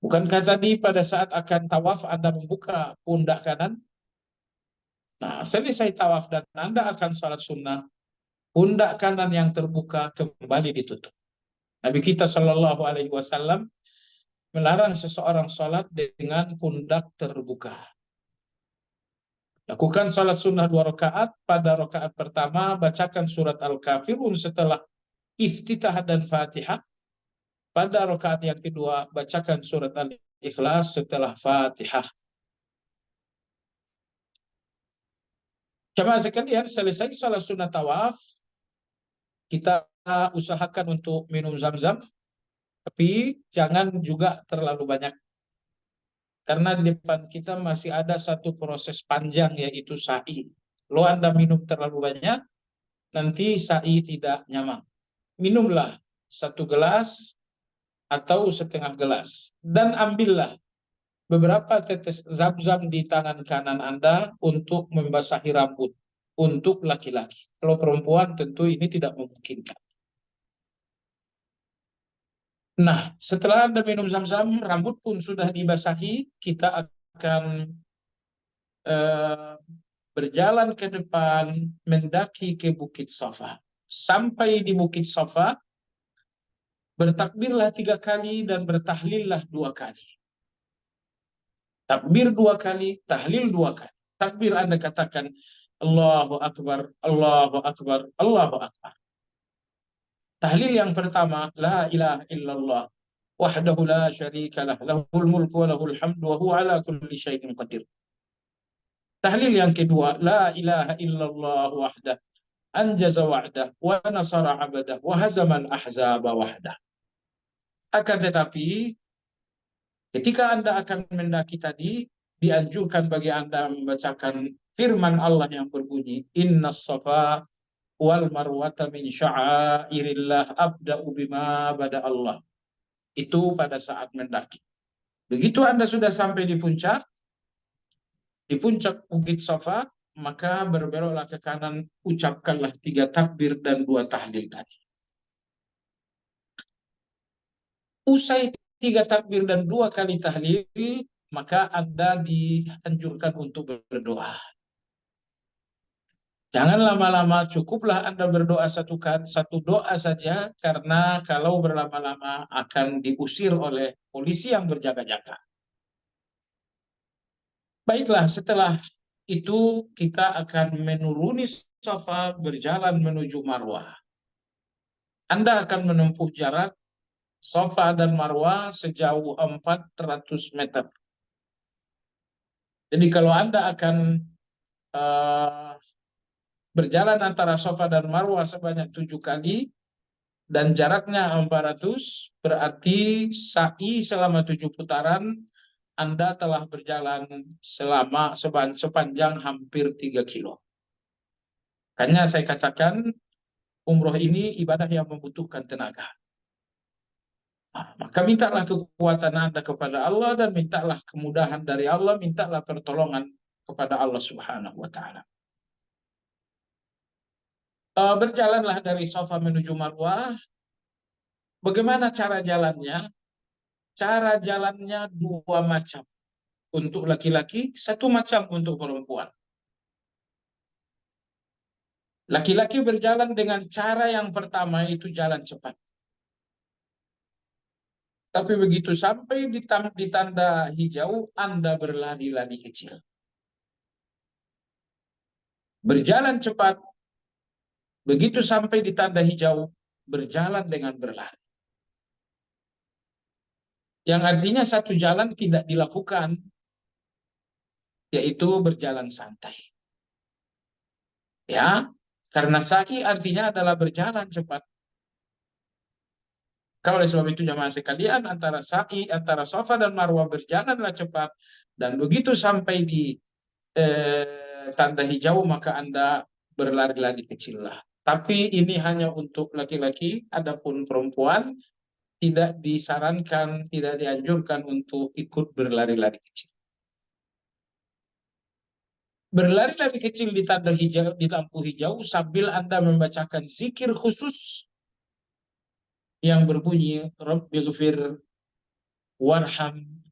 Bukankah tadi pada saat akan tawaf Anda membuka pundak kanan? Nah, selesai tawaf dan Anda akan salat sunnah, pundak kanan yang terbuka kembali ditutup. Nabi kita Shallallahu Alaihi Wasallam melarang seseorang salat dengan pundak terbuka. Lakukan salat sunnah 2 rakaat. Pada rakaat pertama bacakan surat Al-Kafirun setelah iftitah dan Fatihah. Pada rakaat yang kedua bacakan surat Al-Ikhlas setelah Fatihah. Jamaah sekalian, selesai salat sunnah tawaf, kita usahakan untuk minum zam-zam, tapi jangan juga terlalu banyak. Karena di depan kita masih ada satu proses panjang, yaitu sa'i. Kalau Anda minum terlalu banyak, nanti sa'i tidak nyaman. Minumlah 1 gelas atau setengah gelas. Dan ambillah beberapa tetes zam-zam di tangan kanan Anda untuk membasahi rambut. Untuk laki-laki. Kalau perempuan tentu ini tidak memungkinkan. Nah, setelah Anda minum zam-zam, rambut pun sudah dibasahi, kita akan berjalan ke depan, mendaki ke Bukit Safa. Sampai di Bukit Safa, bertakbirlah 3 kali dan bertahlillah 2 kali. Takbir 2 kali, tahlil 2 kali. Takbir Anda katakan, Allahu Akbar, Allahu Akbar, Allahu Akbar. Tahlil yang pertama, la ilaha illallah, wahdahu la syarika lah, lahul mulku wa lahul hamdu wa huwa ala kulli syai'in qadir. Tahlil yang kedua, la ilaha illallah wahdah, anjaza wa'dah, wa nasara abadah, wa hazamal ahzaba wahdah. Akan tetapi, ketika Anda akan mendaki tadi, dianjurkan bagi Anda membacakan firman Allah yang berbunyi, Inna safa wal marwata min sya'airillah abda'u bima bada Allah. Itu pada saat mendaki. Begitu Anda sudah sampai di puncak Bukit Safa, maka berbeloklah ke kanan, ucapkanlah 3 takbir dan 2 tahlil tadi. Usai 3 takbir dan 2 kali tahlil, maka Anda dianjurkan untuk berdoa. Jangan lama-lama, cukuplah Anda berdoa satu doa saja, karena kalau berlama-lama akan diusir oleh polisi yang berjaga-jaga. Baiklah, setelah itu kita akan menuruni Safa, berjalan menuju Marwah. Anda akan menempuh jarak Safa dan Marwah sejauh 400 meter. Jadi kalau Anda akan berjalan antara Safa dan Marwah sebanyak 7 kali, dan jaraknya 400, berarti sa'i selama 7 putaran, Anda telah berjalan sepanjang hampir 3 kilo. Makanya saya katakan, umroh ini ibadah yang membutuhkan tenaga. Nah, maka mintalah kekuatan Anda kepada Allah, dan mintalah kemudahan dari Allah, mintalah pertolongan kepada Allah Subhanahu wa Ta'ala. Berjalanlah dari Safa menuju Marwah. Bagaimana cara jalannya? Cara jalannya 2 macam. Untuk laki-laki, 1 macam untuk perempuan. Laki-laki berjalan dengan cara yang pertama, itu jalan cepat. Tapi begitu sampai di tanda hijau, Anda berlari-lari kecil. Berjalan cepat, begitu sampai di tanda hijau, berjalan dengan berlari. Yang artinya satu jalan tidak dilakukan, yaitu berjalan santai. Ya, karena sa'i artinya adalah berjalan cepat. Oleh sebab itu jamaah sekalian, antara sa'i, antara Safa dan Marwah berjalanlah cepat, dan begitu sampai di tanda hijau maka Anda berlari-lari kecillah. Tapi ini hanya untuk laki-laki, adapun perempuan tidak disarankan, tidak dianjurkan untuk ikut berlari-lari kecil. Berlari-lari kecil di tanda hijau, di lampu hijau, sambil Anda membacakan zikir khusus yang berbunyi Rabbighfir warham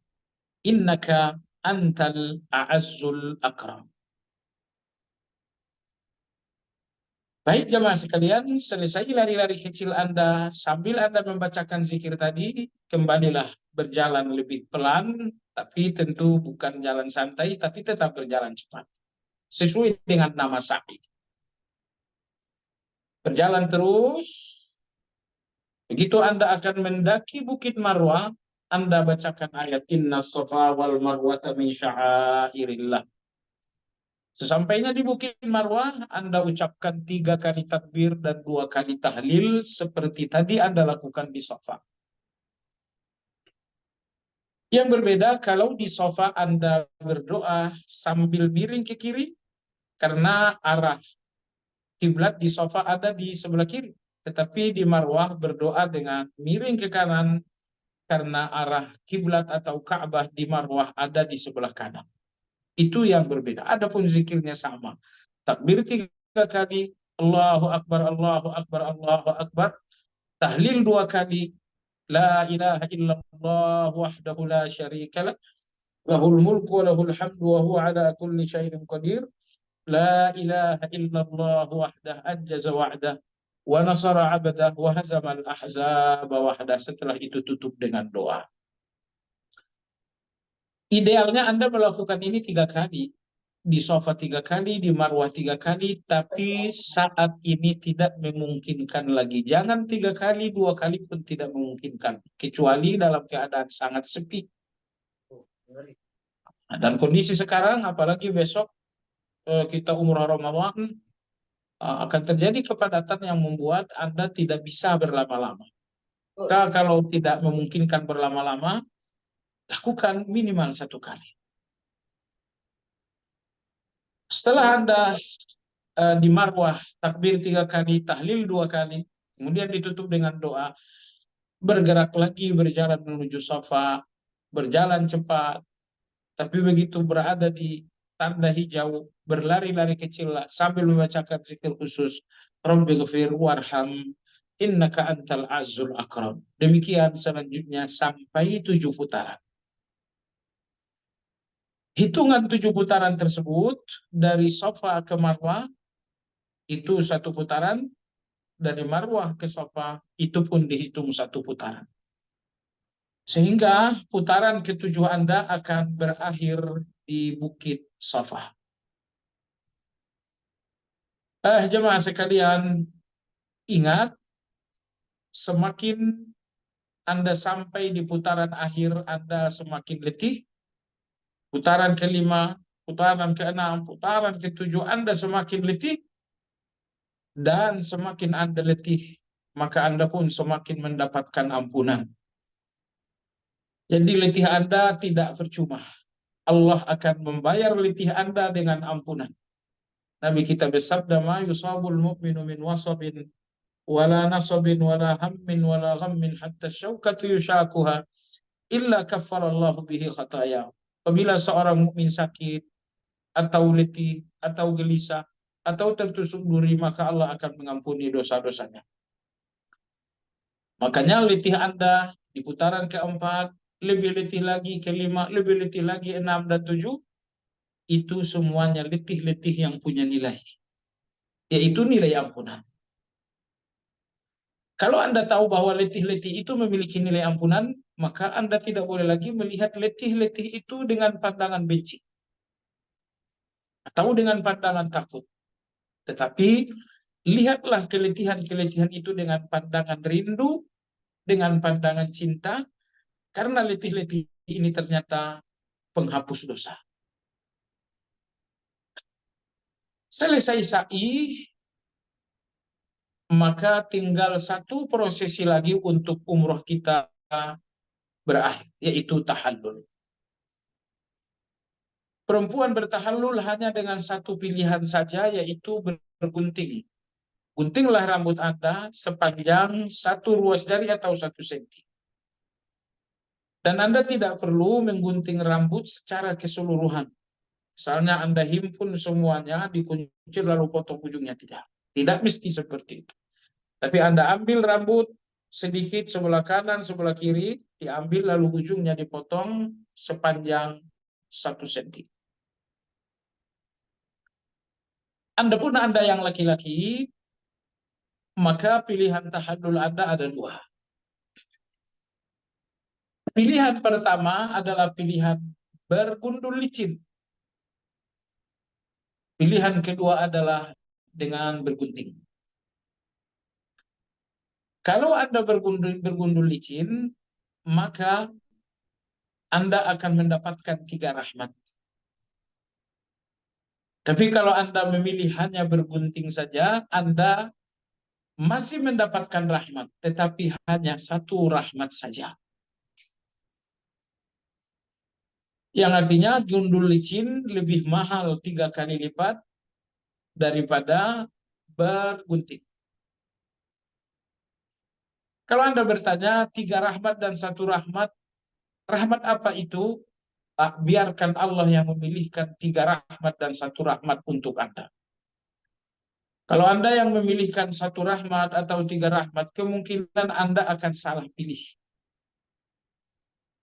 innaka antal a'azzul akram. Baik jemaah sekalian, selesai lari-lari kecil Anda, sambil Anda membacakan zikir tadi, kembalilah berjalan lebih pelan, tapi tentu bukan jalan santai, tapi tetap berjalan cepat. Sesuai dengan nama sa'i. Berjalan terus, begitu Anda akan mendaki Bukit Marwah, Anda bacakan ayat Inna Safa wal Marwata min sya'airillah. Sesampainya di Bukit Marwah, Anda ucapkan 3 kali takbir dan 2 kali tahlil seperti tadi Anda lakukan di Safa. Yang berbeda kalau di Safa Anda berdoa sambil miring ke kiri, karena arah kiblat di Safa ada di sebelah kiri. Tetapi di Marwah berdoa dengan miring ke kanan, karena arah kiblat atau Ka'bah di Marwah ada di sebelah kanan. Itu yang berbeda. Adapun zikirnya sama. Takbir 3 kali, Allahu Akbar, Allahu Akbar, Allahu Akbar. Tahlil 2 kali, La ilaha illallah wahdahu la syarikalah. Lahul mulku wa lahul hamdu wa huwa ala kulli syai'in qadir. La ilaha illallah wahdah anjaza wa'dah wa nasara 'abdah wa hazamal ahzaba wahdah. Setelah itu tutup dengan doa. Idealnya Anda melakukan ini 3 kali. Di Safa 3 kali, di Marwah 3 kali, tapi saat ini tidak memungkinkan lagi. Jangan 3 kali, 2 kali pun tidak memungkinkan. Kecuali dalam keadaan sangat sepi. Dan kondisi sekarang, apalagi besok kita umrah Ramadan, akan terjadi kepadatan yang membuat Anda tidak bisa berlama-lama. Kalau tidak memungkinkan berlama-lama, lakukan minimal 1 kali. Setelah Anda di Marwah takbir 3 kali, tahlil 2 kali, kemudian ditutup dengan doa, bergerak lagi berjalan menuju Safa, berjalan cepat, tapi begitu berada di tanda hijau, berlari-lari kecil sambil membacakan zikir khusus, Rabbighfir warham innaka antal azul akram. Demikian selanjutnya sampai 7 putaran. Hitungan 7 putaran tersebut dari Safa ke Marwah itu 1 putaran, dari Marwah ke Safa itu pun dihitung 1 putaran. Sehingga putaran ke-7 Anda akan berakhir di Bukit Safa. Jemaah sekalian, ingat, semakin Anda sampai di putaran akhir, Anda semakin letih. Putaran ke-5, putaran ke-6, putaran ke-7, Anda semakin letih. Dan semakin Anda letih, maka Anda pun semakin mendapatkan ampunan. Jadi letih Anda tidak percuma. Allah akan membayar letih Anda dengan ampunan. Nabi kita bersabda, ma yusabul mu'minu min wasabin wala nasabin wala hammin wala ghammin hatta syaukatu yushakuha illa kaffarallahu bihi khataya. Apabila seorang mukmin sakit atau letih atau gelisah atau tertusuk duri, maka Allah akan mengampuni dosa-dosanya. Makanya letih Anda di putaran ke-4, lebih letih lagi ke-5, lebih letih lagi 6 dan 7, itu semuanya letih-letih yang punya nilai, yaitu nilai ampunan. Kalau Anda tahu bahwa letih-letih itu memiliki nilai ampunan, maka Anda tidak boleh lagi melihat letih-letih itu dengan pandangan benci atau dengan pandangan takut. Tetapi lihatlah keletihan-keletihan itu dengan pandangan rindu, dengan pandangan cinta, karena letih-letih ini ternyata penghapus dosa. Selesai sa'i, maka tinggal satu prosesi lagi untuk umroh kita berakhir, yaitu tahallul. Perempuan bertahallul hanya dengan satu pilihan saja, yaitu bergunting. Guntinglah rambut Anda sepanjang satu ruas jari atau 1 senti. Dan Anda tidak perlu menggunting rambut secara keseluruhan. Misalnya Anda himpun semuanya, dikuncir lalu potong ujungnya. Tidak. Tidak mesti seperti itu. Tapi Anda ambil rambut sedikit sebelah kanan, sebelah kiri, diambil lalu ujungnya dipotong sepanjang 1 senti. Anda yang laki-laki, maka pilihan tahallul Anda ada 2. Pilihan pertama adalah pilihan bergundul licin. Pilihan kedua adalah dengan bergunting. Kalau Anda bergundul licin, maka Anda akan mendapatkan 3 rahmat. Tapi kalau Anda memilih hanya bergunting saja, Anda masih mendapatkan rahmat, tetapi hanya 1 rahmat saja. Yang artinya gundul licin lebih mahal 3 kali lipat daripada bergunting. Kalau Anda bertanya 3 rahmat dan 1 rahmat, rahmat apa itu? Biarkan Allah yang memilihkan 3 rahmat dan 1 rahmat untuk Anda. Kalau Anda yang memilihkan 1 rahmat atau 3 rahmat, kemungkinan Anda akan salah pilih.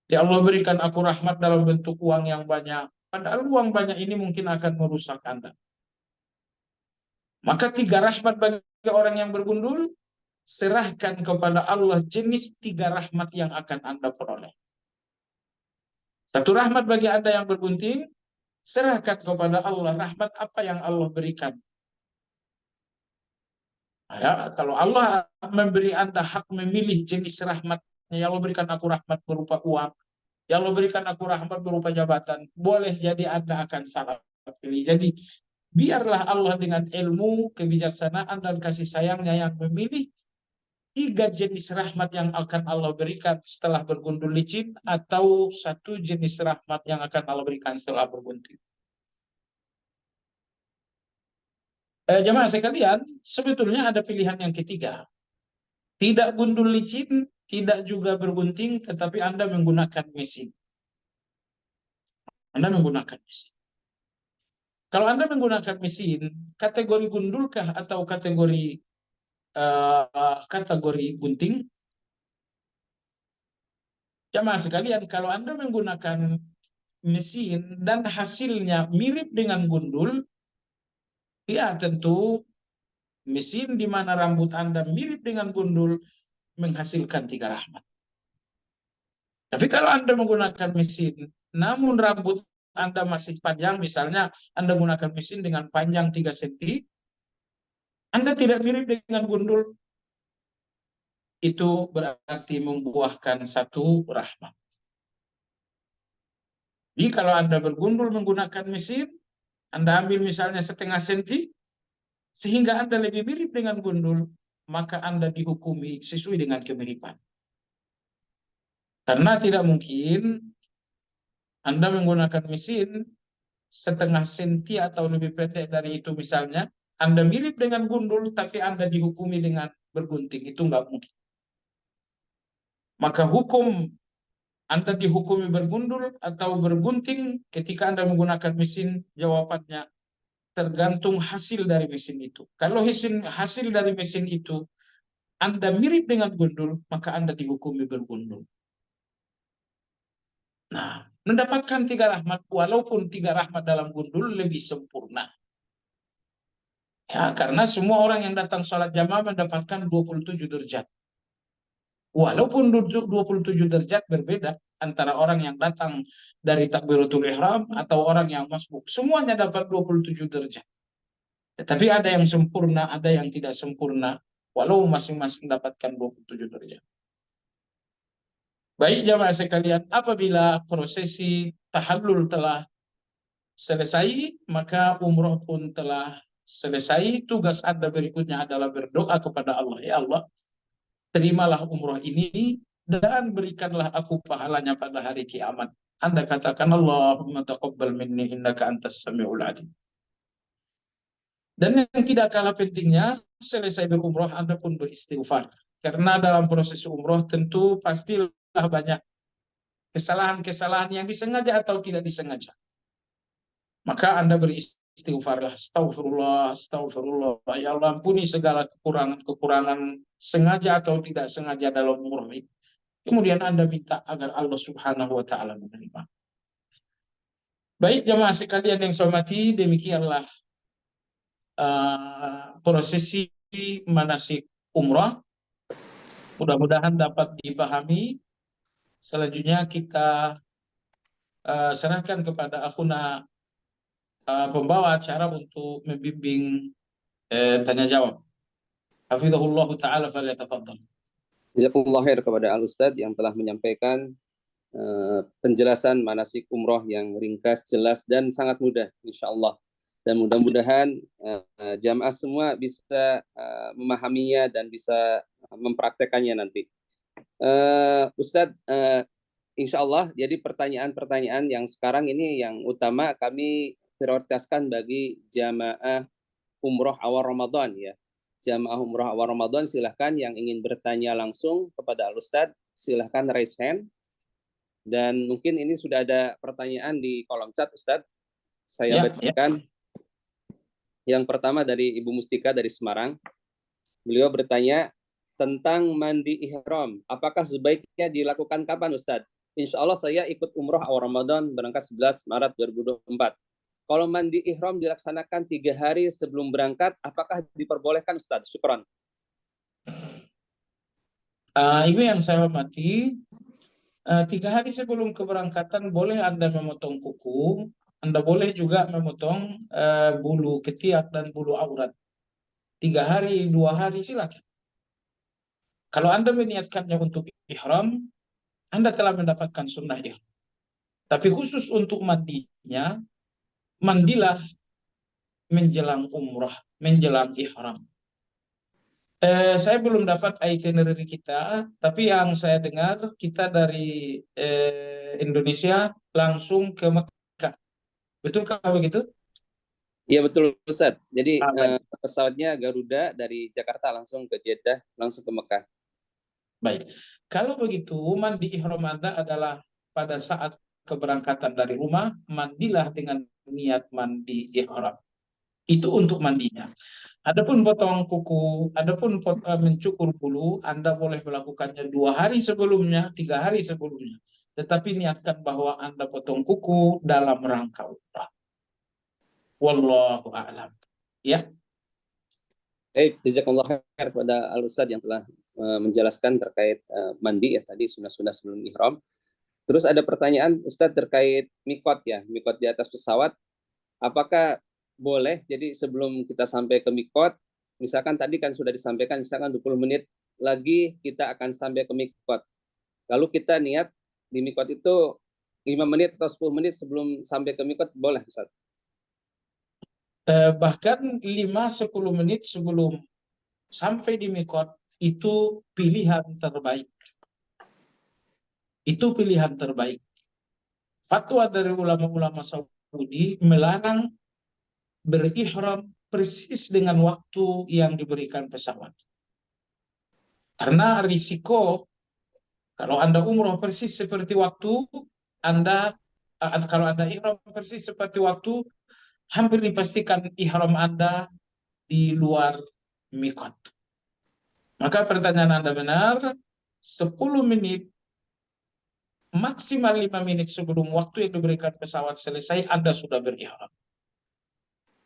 Ya Allah, berikan aku rahmat dalam bentuk uang yang banyak. Padahal uang banyak ini mungkin akan merusak Anda. Maka 3 rahmat bagi orang yang bergundul, serahkan kepada Allah jenis 3 rahmat yang akan Anda peroleh. 1 rahmat bagi Anda yang bergunting, serahkan kepada Allah rahmat apa yang Allah berikan. Ya, kalau Allah memberi Anda hak memilih jenis rahmatnya, ya Allah berikan aku rahmat berupa uang, ya Allah berikan aku rahmat berupa jabatan, boleh jadi Anda akan salah pilih. Jadi biarlah Allah dengan ilmu, kebijaksanaan, dan kasih sayangnya yang memilih 3 jenis rahmat yang akan Allah berikan setelah bergundul licin, atau 1 jenis rahmat yang akan Allah berikan setelah bergunting. Jemaah sekalian, sebetulnya ada pilihan yang ketiga. Tidak gundul licin, tidak juga bergunting, tetapi Anda menggunakan mesin. Anda menggunakan mesin. Kalau Anda menggunakan mesin, kategori gundulkah atau kategori gunting? Jemaah sekalian, kalau Anda menggunakan mesin dan hasilnya mirip dengan gundul, ya tentu mesin di mana rambut Anda mirip dengan gundul menghasilkan 3 rahmat. Tapi kalau Anda menggunakan mesin, namun rambut Anda masih panjang, misalnya Anda menggunakan mesin dengan panjang 3 cm, Anda tidak mirip dengan gundul, itu berarti membuahkan 1 rahmat. Jadi kalau Anda bergundul menggunakan mesin, Anda ambil misalnya 0,5 cm, sehingga Anda lebih mirip dengan gundul, maka Anda dihukumi sesuai dengan kemiripan. Karena tidak mungkin Anda menggunakan mesin 0,5 cm atau lebih pendek dari itu misalnya, Anda mirip dengan gundul, tapi Anda dihukumi dengan bergunting. Itu nggak mungkin. Maka hukum Anda dihukumi bergundul atau bergunting ketika Anda menggunakan mesin, jawabannya tergantung hasil dari mesin itu. Kalau hasil dari mesin itu Anda mirip dengan gundul, maka Anda dihukumi bergundul. Nah, mendapatkan 3 rahmat, walaupun 3 rahmat dalam gundul lebih sempurna. Ya, karena semua orang yang datang sholat jamaah mendapatkan 27 derajat. Walaupun 27 derajat berbeda antara orang yang datang dari takbiratul ihram atau orang yang masbuk. Semuanya dapat 27 derajat. Tetapi ada yang sempurna, ada yang tidak sempurna, walau masing-masing dapatkan 27 derajat. Baik jamaah sekalian, apabila prosesi tahallul telah selesai, maka umroh pun telah selesai. Tugas Anda berikutnya adalah berdoa kepada Allah. Ya Allah, terimalah umroh ini dan berikanlah aku pahalanya pada hari kiamat. Anda katakan, Allahumma taqabbal minni innaka antas samiul alim. Dan yang tidak kalah pentingnya, selesai berumroh Anda pun beristighfar. Karena dalam proses umroh tentu pastilah banyak kesalahan-kesalahan yang disengaja atau tidak disengaja. Maka Anda beristighfarlah, astagfirullah, astagfirullah. Ya Allah, ampuni segala kekurangan-kekurangan sengaja atau tidak sengaja dalam umroh ini. Kemudian Anda minta agar Allah Subhanahu wa taala menerima. Baik jemaah sekalian yang saya hormati, demikianlah prosesi manasik umrah. Mudah-mudahan dapat dipahami. Selanjutnya kita serahkan kepada akhuna pembawa acara untuk membimbing tanya jawab. Hafizahullah taala falyatafaddal. Jazakumullah khair kepada Al Ustadz yang telah menyampaikan penjelasan manasik umroh yang ringkas, jelas, dan sangat mudah, insya Allah. Dan mudah-mudahan jamaah semua bisa memahaminya dan bisa mempraktekannya nanti. Ustadz, insya Allah, jadi pertanyaan-pertanyaan yang sekarang ini yang utama kami prioritaskan bagi jamaah umroh awal Ramadan ya. Jamaah umroh awal Ramadan silahkan yang ingin bertanya langsung kepada Al Ustadz, silahkan raise hand. Dan mungkin ini sudah ada pertanyaan di kolom chat, Ustadz. Saya bacakan. Yang pertama dari Ibu Mustika dari Semarang. Beliau bertanya tentang mandi ihram. Apakah sebaiknya dilakukan kapan, Ustadz? Insya Allah saya ikut umroh awal Ramadan berangkat 11 Maret 2024. Kalau mandi ihram dilaksanakan 3 hari sebelum berangkat, apakah diperbolehkan, Ustadz? Syukran. Ibu yang saya hormati, 3 hari sebelum keberangkatan boleh Anda memotong kuku, Anda boleh juga memotong bulu ketiak dan bulu aurat. 3 hari, 2 hari silakan. Kalau Anda meniatkannya untuk ihram, Anda telah mendapatkan sunnah ihram. Tapi khusus untuk mandinya, mandilah menjelang umrah, menjelang ihram. Saya belum dapat itinerary kita, tapi yang saya dengar kita dari Indonesia langsung ke Mekah. Betulkah begitu? Iya betul Ustadz. Jadi pesawatnya Garuda dari Jakarta langsung ke Jeddah, langsung ke Mekah. Baik. Kalau begitu, mandi ihram Anda adalah pada saat keberangkatan dari rumah, mandilah dengan niat mandi ihram. Itu untuk mandinya. Adapun potong kuku, adapun mencukur bulu, Anda boleh melakukannya 2 hari sebelumnya, 3 hari sebelumnya. Tetapi niatkan bahwa Anda potong kuku dalam rangka umrah. Wallahu a'lam. Ya. Jazakallah khair kepada Al Ustadz yang telah menjelaskan terkait mandi ya tadi sunnah-sunnah sebelum ihram. Terus ada pertanyaan Ustadz terkait mikot ya, mikot di atas pesawat. Apakah boleh jadi sebelum kita sampai ke mikot, misalkan tadi kan sudah disampaikan, misalkan 20 menit lagi kita akan sampai ke mikot. Lalu kita niat di mikot itu 5 menit atau 10 menit sebelum sampai ke mikot, boleh Ustaz? Bahkan 5-10 menit sebelum sampai di mikot itu pilihan terbaik. Itu pilihan terbaik. Fatwa dari ulama-ulama Saudi melarang berihram persis dengan waktu yang diberikan pesawat. Karena risiko kalau Anda umroh persis seperti waktu, kalau Anda ihram persis seperti waktu, hampir dipastikan ihram Anda di luar mikot. Maka pertanyaan Anda benar, 10 menit, maksimal 5 menit sebelum waktu yang diberikan pesawat selesai, Anda sudah berihram.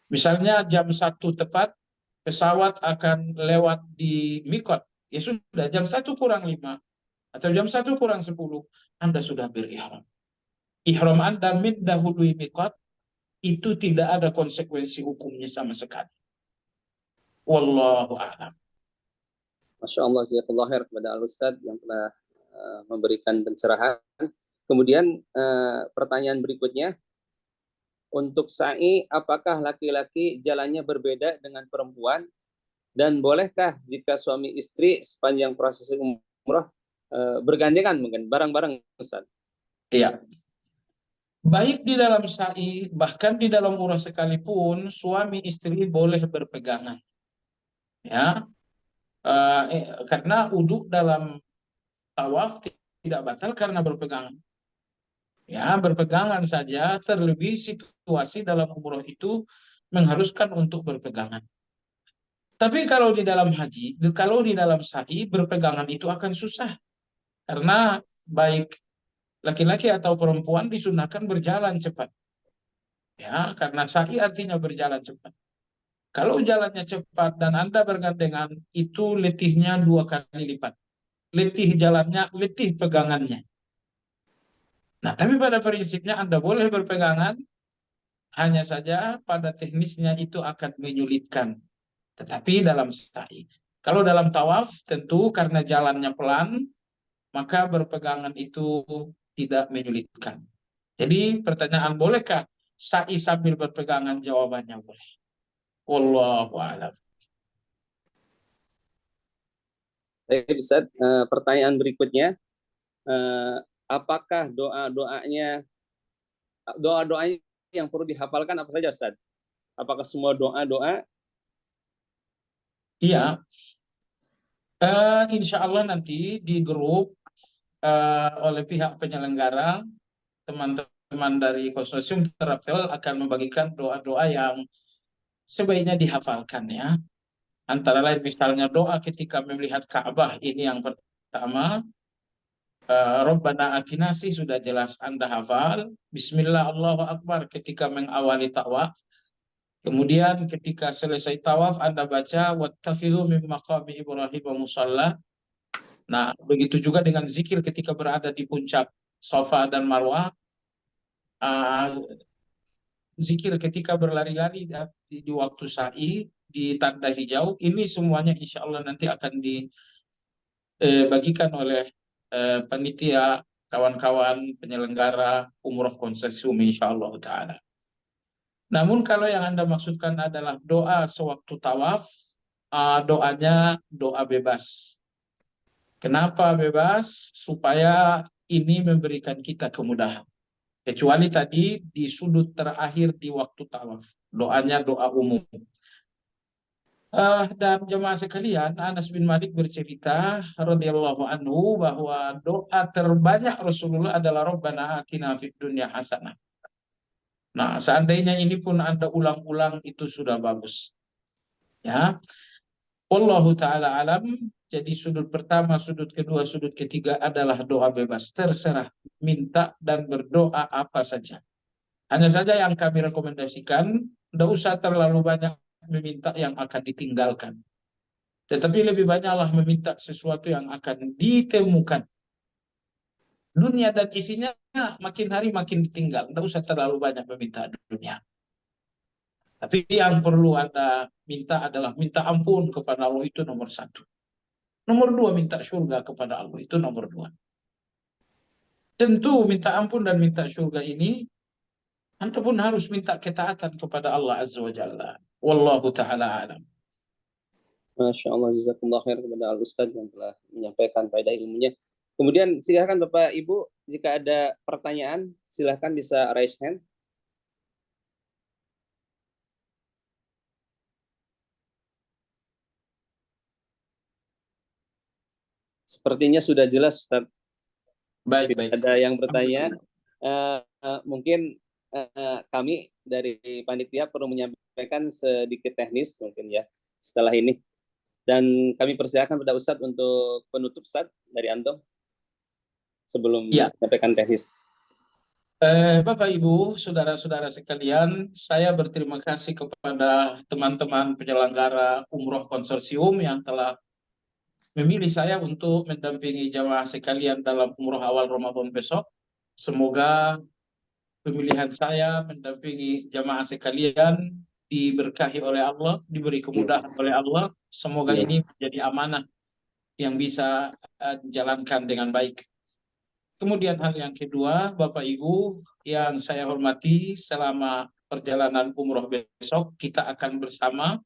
Misalnya jam 1 tepat, pesawat akan lewat di mikot. Ya sudah, jam 1 kurang 5 atau jam 1 kurang 10, Anda sudah berihram. Ihram Anda mendahului mikot, itu tidak ada konsekuensi hukumnya sama sekali. Wallahu a'lam. Masya Allah, jazakallah khair kepada Al-Ustadz yang telah memberikan pencerahan. Kemudian pertanyaan berikutnya, untuk sa'i, apakah laki-laki jalannya berbeda dengan perempuan? Dan bolehkah jika suami istri sepanjang prosesi umroh bergandengan mungkin bareng-bareng, Ustaz? Iya. Baik di dalam sa'i, bahkan di dalam umrah sekalipun, suami istri boleh berpegangan. Ya, karena uduk dalam tawaf tidak batal karena berpegangan. Ya, berpegangan saja, terlebih situasi dalam umroh itu mengharuskan untuk berpegangan. Tapi kalau di dalam haji, kalau di dalam sa'i, berpegangan itu akan susah. Karena baik laki-laki atau perempuan disunahkan berjalan cepat. Ya, karena sa'i artinya berjalan cepat. Kalau jalannya cepat dan Anda bergandengan, itu letihnya 2 kali lipat. Letih jalannya, letih pegangannya. Nah, tapi pada prinsipnya Anda boleh berpegangan, hanya saja pada teknisnya itu akan menyulitkan. Tetapi dalam sa'i. Kalau dalam tawaf, tentu karena jalannya pelan, maka berpegangan itu tidak menyulitkan. Jadi pertanyaan, bolehkah sa'i sambil berpegangan? Jawabannya boleh. Wallahu a'lam. Baik, Ustaz, pertanyaan berikutnya, eh, apakah doa-doanya yang perlu dihafalkan apa saja, Ustaz? Apakah semua doa-doa? Iya, insya Allah nanti di grup oleh pihak penyelenggara, teman-teman dari konsorsium travel akan membagikan doa-doa yang sebaiknya dihafalkan ya. Antara lain misalnya doa ketika melihat Ka'bah, ini yang pertama. Rabbana atina sih sudah jelas Anda hafal. Bismillah Allahu Akbar ketika mengawali tawaf. Kemudian ketika selesai tawaf Anda baca wattakhidhu min maqami Ibrahim musalla. Nah, begitu juga dengan zikir ketika berada di puncak Safa dan Marwah. Uh, Zikir ketika berlari-lari di waktu sa'i di tanda hijau. Ini semuanya insya Allah nanti akan dibagikan oleh panitia, kawan-kawan penyelenggara umroh konsorsium insya Allah Ta'ala. Namun kalau yang Anda maksudkan adalah doa sewaktu tawaf, doanya doa bebas. Kenapa bebas? Supaya ini memberikan kita kemudahan. Kecuali tadi di sudut terakhir di waktu tawaf. Doanya doa umum. Dan jemaah sekalian, Anas bin Malik bercerita radhiyallahu anhu bahwa doa terbanyak Rasulullah adalah Rabbana atina fid dunya hasanah. Nah, seandainya ini pun Anda ulang-ulang itu sudah bagus. Ya, Wallahu taala alam. Jadi sudut pertama, sudut kedua, sudut ketiga adalah doa bebas, terserah minta dan berdoa apa saja. Hanya saja yang kami rekomendasikan, tidak usah terlalu banyak meminta yang akan ditinggalkan. Tetapi lebih banyaklah meminta sesuatu yang akan ditemukan. Dunia dan isinya makin hari makin ditinggal. Tidak usah terlalu banyak meminta dunia. Tapi yang perlu Anda minta adalah minta ampun kepada Allah, itu nomor satu. Nomor dua, minta surga kepada Allah, itu nomor dua. Tentu minta ampun dan minta surga ini, Anda pun harus minta ketaatan kepada Allah Azza wa Jalla. Wallahu ta'ala alam. Masya Allah, jazakallah khair kepada Al-Ustadz yang telah menyampaikan faedah ilmunya. Kemudian silakan Bapak Ibu, jika ada pertanyaan, silakan bisa raise hand. Sepertinya sudah jelas, Ustaz. Baik, Tidak baik. ada yang bertanya. Mungkin kami dari panitia perlu menyampaikan sedikit teknis mungkin ya setelah ini. Dan kami persilakan pada Ustadz untuk penutup, Ustadz, dari Antum sebelum Ya, menyampaikan teknis. Bapak Ibu, saudara-saudara sekalian, saya berterima kasih kepada teman-teman penyelenggara Umroh Konsorsium yang telah memilih saya untuk mendampingi jamaah sekalian dalam umroh awal Ramadan besok. Semoga pemilihan saya mendampingi jamaah sekalian diberkahi oleh Allah, diberi kemudahan oleh Allah. Semoga ini menjadi amanah yang bisa dijalankan dengan baik. Kemudian hal yang kedua, Bapak Ibu yang saya hormati, selama perjalanan umroh besok kita akan bersama.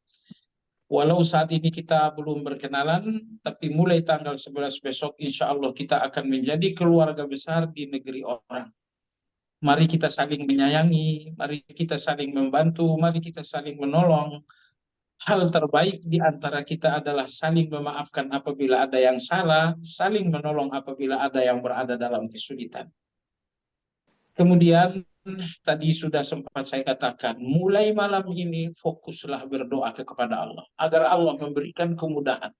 Walau saat ini kita belum berkenalan, tapi mulai tanggal 11 besok insya Allah kita akan menjadi keluarga besar di negeri orang. Mari kita saling menyayangi, mari kita saling membantu, mari kita saling menolong. Hal terbaik di antara kita adalah saling memaafkan apabila ada yang salah, saling menolong apabila ada yang berada dalam kesulitan. Kemudian tadi sudah sempat saya katakan, mulai malam ini fokuslah berdoa kepada Allah agar Allah memberikan kemudahan,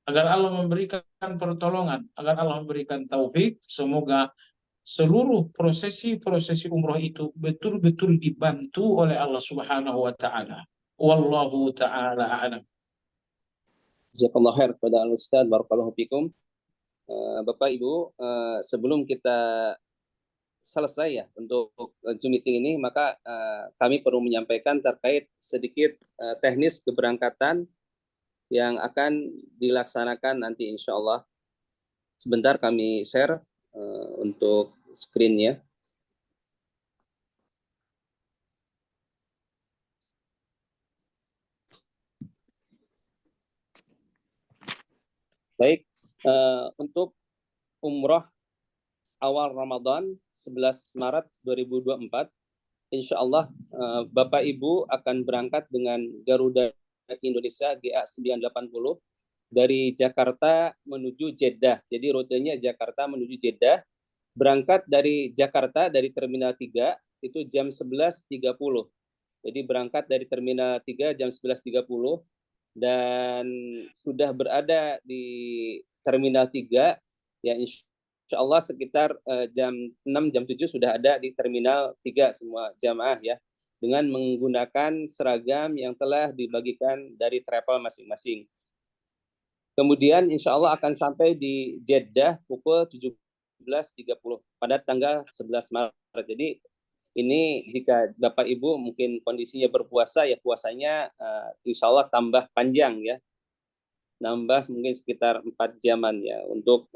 agar Allah memberikan pertolongan, agar Allah memberikan taufik. Semoga seluruh prosesi umroh itu betul-betul dibantu oleh Allah Subhanahu wa taala. Wallahu taala a'lam. Jazakallah khair kepada Al-Ustaz, barakallahu fikum. Bapak Ibu, sebelum kita selesai ya untuk Zoom meeting ini, maka kami perlu menyampaikan terkait sedikit teknis keberangkatan yang akan dilaksanakan nanti insya Allah. Sebentar kami share untuk screen-nya. Baik, untuk umroh awal Ramadan 11 Maret 2024, insya Allah Bapak Ibu akan berangkat dengan Garuda Indonesia GA980 dari Jakarta menuju Jeddah. Jadi rutenya Jakarta menuju Jeddah. Berangkat dari Jakarta dari Terminal 3 itu jam 11.30. Jadi berangkat dari Terminal 3 jam 11.30 dan sudah berada di Terminal 3 ya insya Allah sekitar jam 6, jam 7 sudah ada di Terminal 3 semua jamaah ya, dengan menggunakan seragam yang telah dibagikan dari travel masing-masing. Kemudian insya Allah akan sampai di Jeddah pukul 17.30 pada tanggal 11 Maret. Jadi ini jika Bapak Ibu mungkin kondisinya berpuasa, ya puasanya insya Allah tambah panjang ya. Nambah mungkin sekitar 4 jaman ya untuk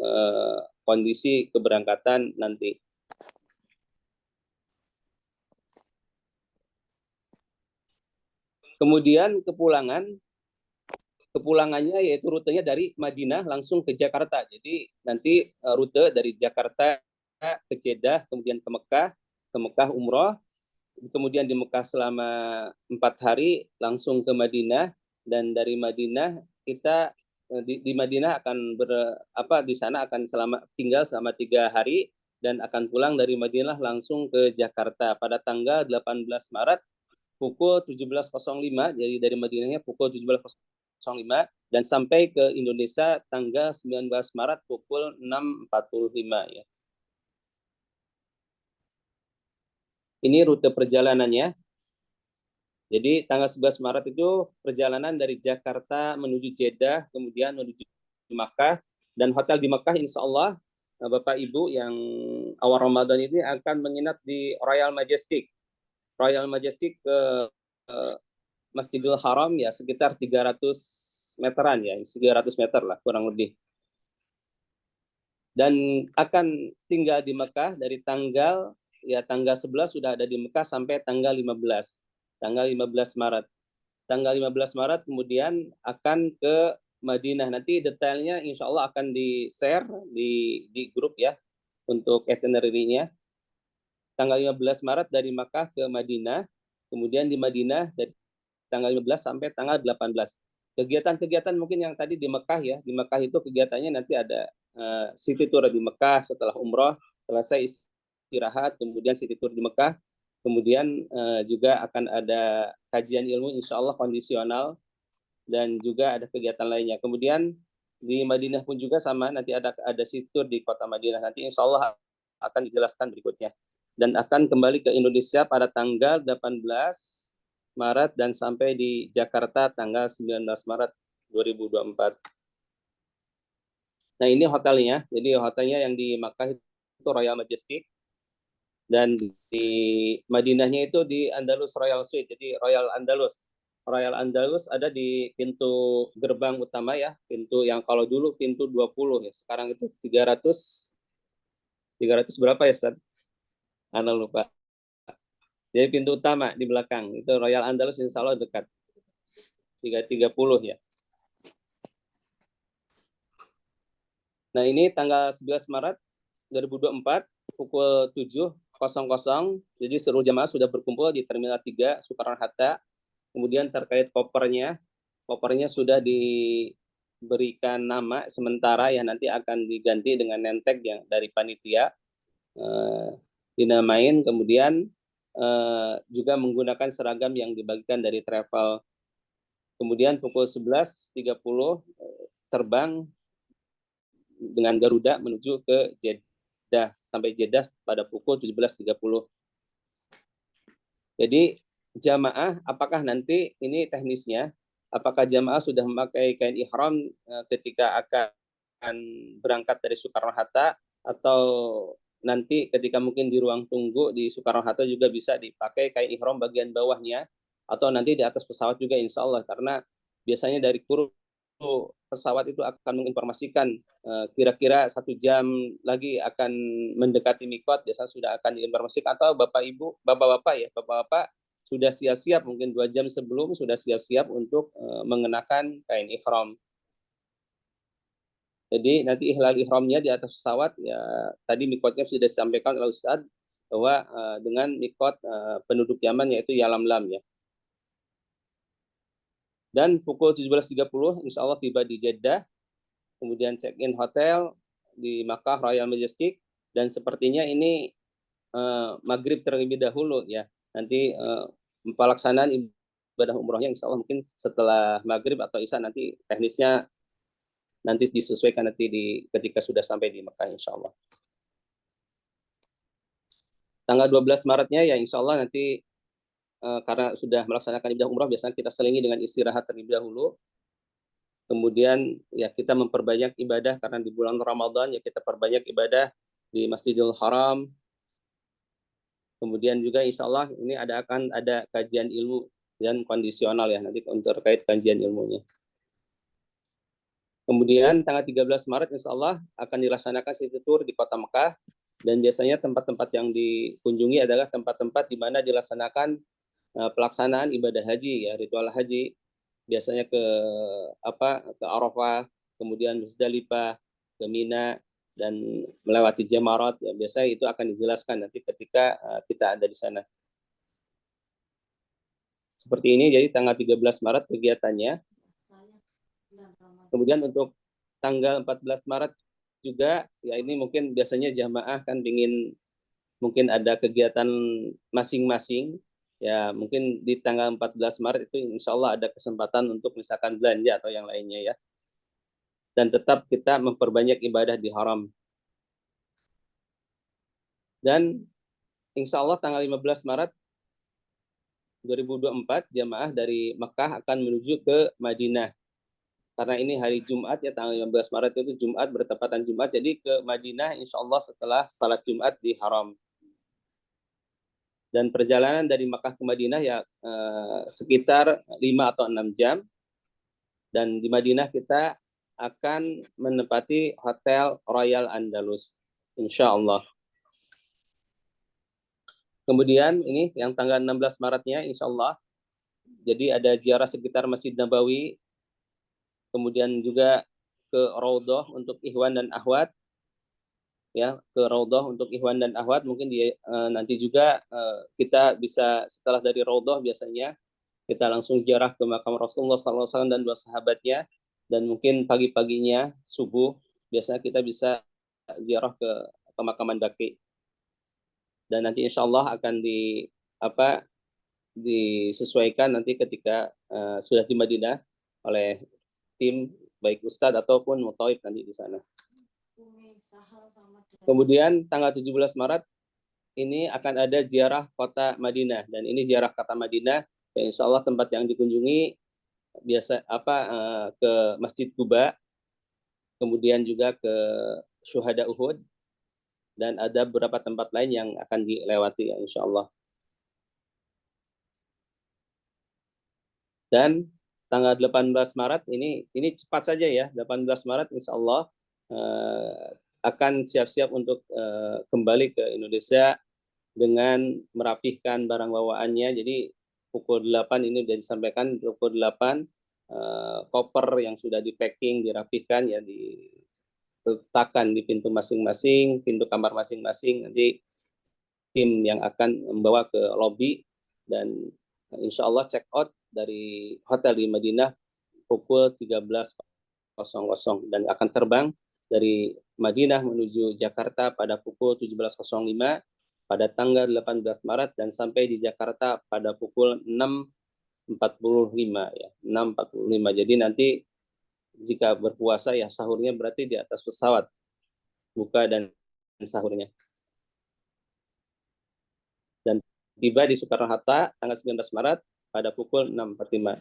kondisi keberangkatan nanti. Kemudian kepulangannya yaitu rutenya dari Madinah langsung ke Jakarta. Jadi nanti rute dari Jakarta ke Jeddah, kemudian ke Mekah umroh, kemudian di Mekah selama 4 hari langsung ke Madinah, dan dari Madinah kita di Madinah akan di sana akan tinggal selama 3 hari dan akan pulang dari Madinah langsung ke Jakarta pada tanggal 18 Maret pukul 17.05. Jadi dari Madinahnya pukul 17.05 dan sampai ke Indonesia tanggal 19 Maret pukul 6.45 ya. Ini rute perjalanannya. Jadi tanggal 11 Maret itu perjalanan dari Jakarta menuju Jeddah, kemudian menuju Makkah, dan hotel di Makkah insya Allah Bapak Ibu yang awal Ramadan ini akan menginap di Royal Majestic. Royal Majestic ke Masjidil Haram ya sekitar 300 meteran ya, 300 meter lah kurang lebih. Dan akan tinggal di Mekah dari tanggal 11 sudah ada di Mekah sampai tanggal 15 Maret. Tanggal 15 Maret kemudian akan ke Madinah. Nanti detailnya insya Allah akan di-share di grup ya untuk itinerary-nya. Tanggal 15 Maret dari Makkah ke Madinah, kemudian di Madinah dari tanggal 15 sampai tanggal 18. Kegiatan-kegiatan mungkin yang tadi di Mekah ya, di Mekah itu kegiatannya nanti ada city tour di Mekah setelah umroh, selesai istirahat, kemudian city tour di Mekah, kemudian juga akan ada kajian ilmu insya Allah kondisional, dan juga ada kegiatan lainnya. Kemudian di Madinah pun juga sama, nanti ada city tour di kota Madinah, nanti insya Allah akan dijelaskan berikutnya. Dan akan kembali ke Indonesia pada tanggal 18 Maret dan sampai di Jakarta tanggal 19 Maret 2024. Nah ini hotelnya, jadi hotelnya yang di Makkah itu Royal Majestic, dan di Madinahnya itu di Andalus Royal Suite, jadi Royal Andalus. Royal Andalus ada di pintu gerbang utama ya, pintu yang kalau dulu pintu 20 ya, sekarang itu 300 berapa ya, Ustaz? Ana lupa. Jadi pintu utama di belakang itu Royal Andalus, insya Allah dekat 330 ya. Nah ini tanggal 11 Maret 2024 pukul 7.00. Jadi seluruh jamaah sudah berkumpul di Terminal 3 Soekarno-Hatta. Kemudian terkait kopernya sudah diberikan nama sementara ya, nanti akan diganti dengan name tag yang dari panitia, dinamain. Kemudian juga menggunakan seragam yang dibagikan dari travel. Kemudian pukul 11.30 terbang dengan Garuda menuju ke Jeddah, sampai Jeddah pada pukul 17.30. Jadi jamaah, apakah nanti ini teknisnya, apakah jamaah sudah memakai kain ihram ketika akan berangkat dari Soekarno-Hatta, atau nanti ketika mungkin di ruang tunggu di Soekarno-Hatta juga bisa dipakai kain ihram bagian bawahnya, atau nanti di atas pesawat juga insya Allah, karena biasanya dari kru pesawat itu akan menginformasikan kira-kira 1 jam lagi akan mendekati mikot, biasanya sudah akan diinformasikan, atau bapak-bapak sudah siap-siap mungkin 2 jam sebelum sudah siap-siap untuk mengenakan kain ihram. Jadi nanti ihlal ihramnya di atas pesawat ya, tadi mikotnya sudah disampaikan oleh Ustaz bahwa dengan mikot penduduk Yaman yaitu Yalamlam ya. Dan pukul 17.30 insya Allah tiba di Jeddah, kemudian check-in hotel di Makkah Royal Majestic, dan sepertinya ini maghrib terlebih dahulu ya. Nanti pelaksanaan ibadah umrohnya insya Allah mungkin setelah maghrib atau isya, nanti teknisnya nanti disesuaikan nanti ketika sudah sampai di Makkah insya Allah. Tanggal 12 Maretnya ya insya Allah nanti karena sudah melaksanakan ibadah umroh, biasanya kita selingi dengan istirahat terlebih dahulu. Kemudian ya kita memperbanyak ibadah karena di bulan Ramadan ya, kita perbanyak ibadah di Masjidil Haram. Kemudian juga insya Allah ini akan ada kajian ilmu dan kondisional ya nanti untuk terkait kajian ilmunya. Kemudian tanggal 13 Maret insya Allah akan dilaksanakan city tour di kota Mekah, dan biasanya tempat-tempat yang dikunjungi adalah tempat-tempat di mana dilaksanakan pelaksanaan ibadah haji ya, ritual haji. Biasanya ke Arafah, kemudian Musdalifah, ke Mina, dan melewati Jamarat ya, biasanya itu akan dijelaskan nanti ketika kita ada di sana. Seperti ini, jadi tanggal 13 Maret kegiatannya. Kemudian untuk tanggal 14 Maret juga ya, ini mungkin biasanya jamaah kan mungkin ada kegiatan masing-masing. Ya mungkin di tanggal 14 Maret itu insya Allah ada kesempatan untuk misalkan belanja atau yang lainnya ya. Dan tetap kita memperbanyak ibadah di haram. Dan insya Allah tanggal 15 Maret 2024 jamaah dari Mekah akan menuju ke Madinah. Karena ini hari Jumat ya, tanggal 15 Maret itu Jumat, bertepatan Jumat, jadi ke Madinah insya Allah setelah salat Jumat di haram. Dan perjalanan dari Makkah ke Madinah ya sekitar 5 atau 6 jam. Dan di Madinah kita akan menempati Hotel Royal Andalus, insya Allah. Kemudian ini yang tanggal 16 Maretnya insya Allah, jadi ada ziarah sekitar Masjid Nabawi, kemudian juga ke Raudhah untuk ikhwan dan akhwat, ya, ke Raudhah untuk ikhwan dan akhwat. Mungkin nanti juga kita bisa setelah dari Raudhah biasanya kita langsung ziarah ke makam Rasulullah SAW dan 2 sahabatnya, dan mungkin pagi-paginya subuh biasanya kita bisa ziarah ke pemakaman Baqi. Dan nanti insya Allah akan disesuaikan nanti ketika sudah di Madinah oleh tim baik Ustadz ataupun Mutawib nanti di sana. Kemudian tanggal 17 Maret ini akan ada ziarah kota Madinah, dan ini ziarah kota Madinah ya, insya Allah tempat yang dikunjungi biasa ke Masjid Quba, kemudian juga ke Syuhada Uhud, dan ada beberapa tempat lain yang akan dilewati ya insya Allah. Dan tanggal 18 Maret ini cepat saja ya, 18 Maret insya Allah akan siap-siap untuk kembali ke Indonesia dengan merapihkan barang bawaannya. Jadi pukul 8 ini sudah disampaikan, pukul 8 koper yang sudah di packing, dirapihkan ya, diletakkan di pintu masing-masing, pintu kamar masing-masing. Nanti tim yang akan membawa ke lobby dan insya Allah check out dari hotel di Madinah pukul 13.00 dan akan terbang dari Madinah menuju Jakarta pada pukul 17.05 pada tanggal 18 Maret dan sampai di Jakarta pada pukul 6.45 ya, 6.45. Jadi nanti jika berpuasa ya sahurnya berarti di atas pesawat, buka dan sahurnya. Dan tiba di Soekarno-Hatta tanggal 19 Maret pada pukul 6.45.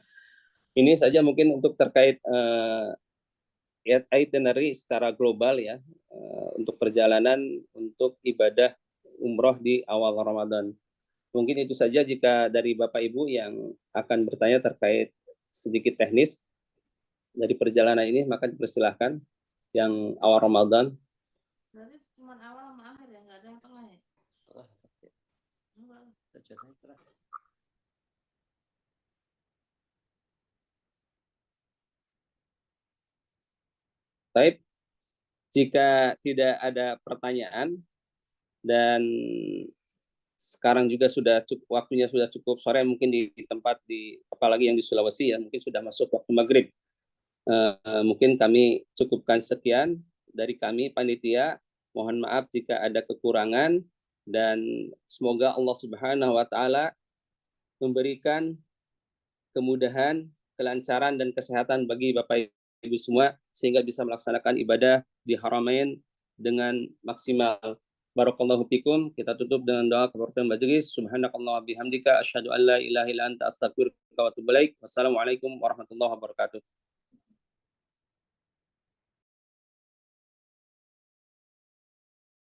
Ini saja mungkin untuk terkait itinerary secara global ya, untuk perjalanan untuk ibadah umroh di awal Ramadan. Mungkin itu saja. Jika dari Bapak Ibu yang akan bertanya terkait sedikit teknis dari perjalanan ini, maka dipersilahkan yang awal Ramadan. Berarti cuma awal sama akhir ya, nggak ada yang tengah ya? Baik, jika tidak ada pertanyaan dan sekarang juga sudah cukup, waktunya sudah cukup sore, mungkin di tempat apalagi yang di Sulawesi ya, mungkin sudah masuk waktu maghrib. Mungkin kami cukupkan sekian dari kami panitia. Mohon maaf jika ada kekurangan dan semoga Allah Subhanahu wa taala memberikan kemudahan, kelancaran dan kesehatan bagi Bapak Ibu semua sehingga bisa melaksanakan ibadah di Haramain dengan maksimal. Barakallahu fikum. Kita tutup dengan doa kafaratul majelis. Subhanakallah bihamdika asyhadu an la ilaha illa anta astaghfiruka wa atubu ilaik. Wassalamualaikum warahmatullahi wabarakatuh.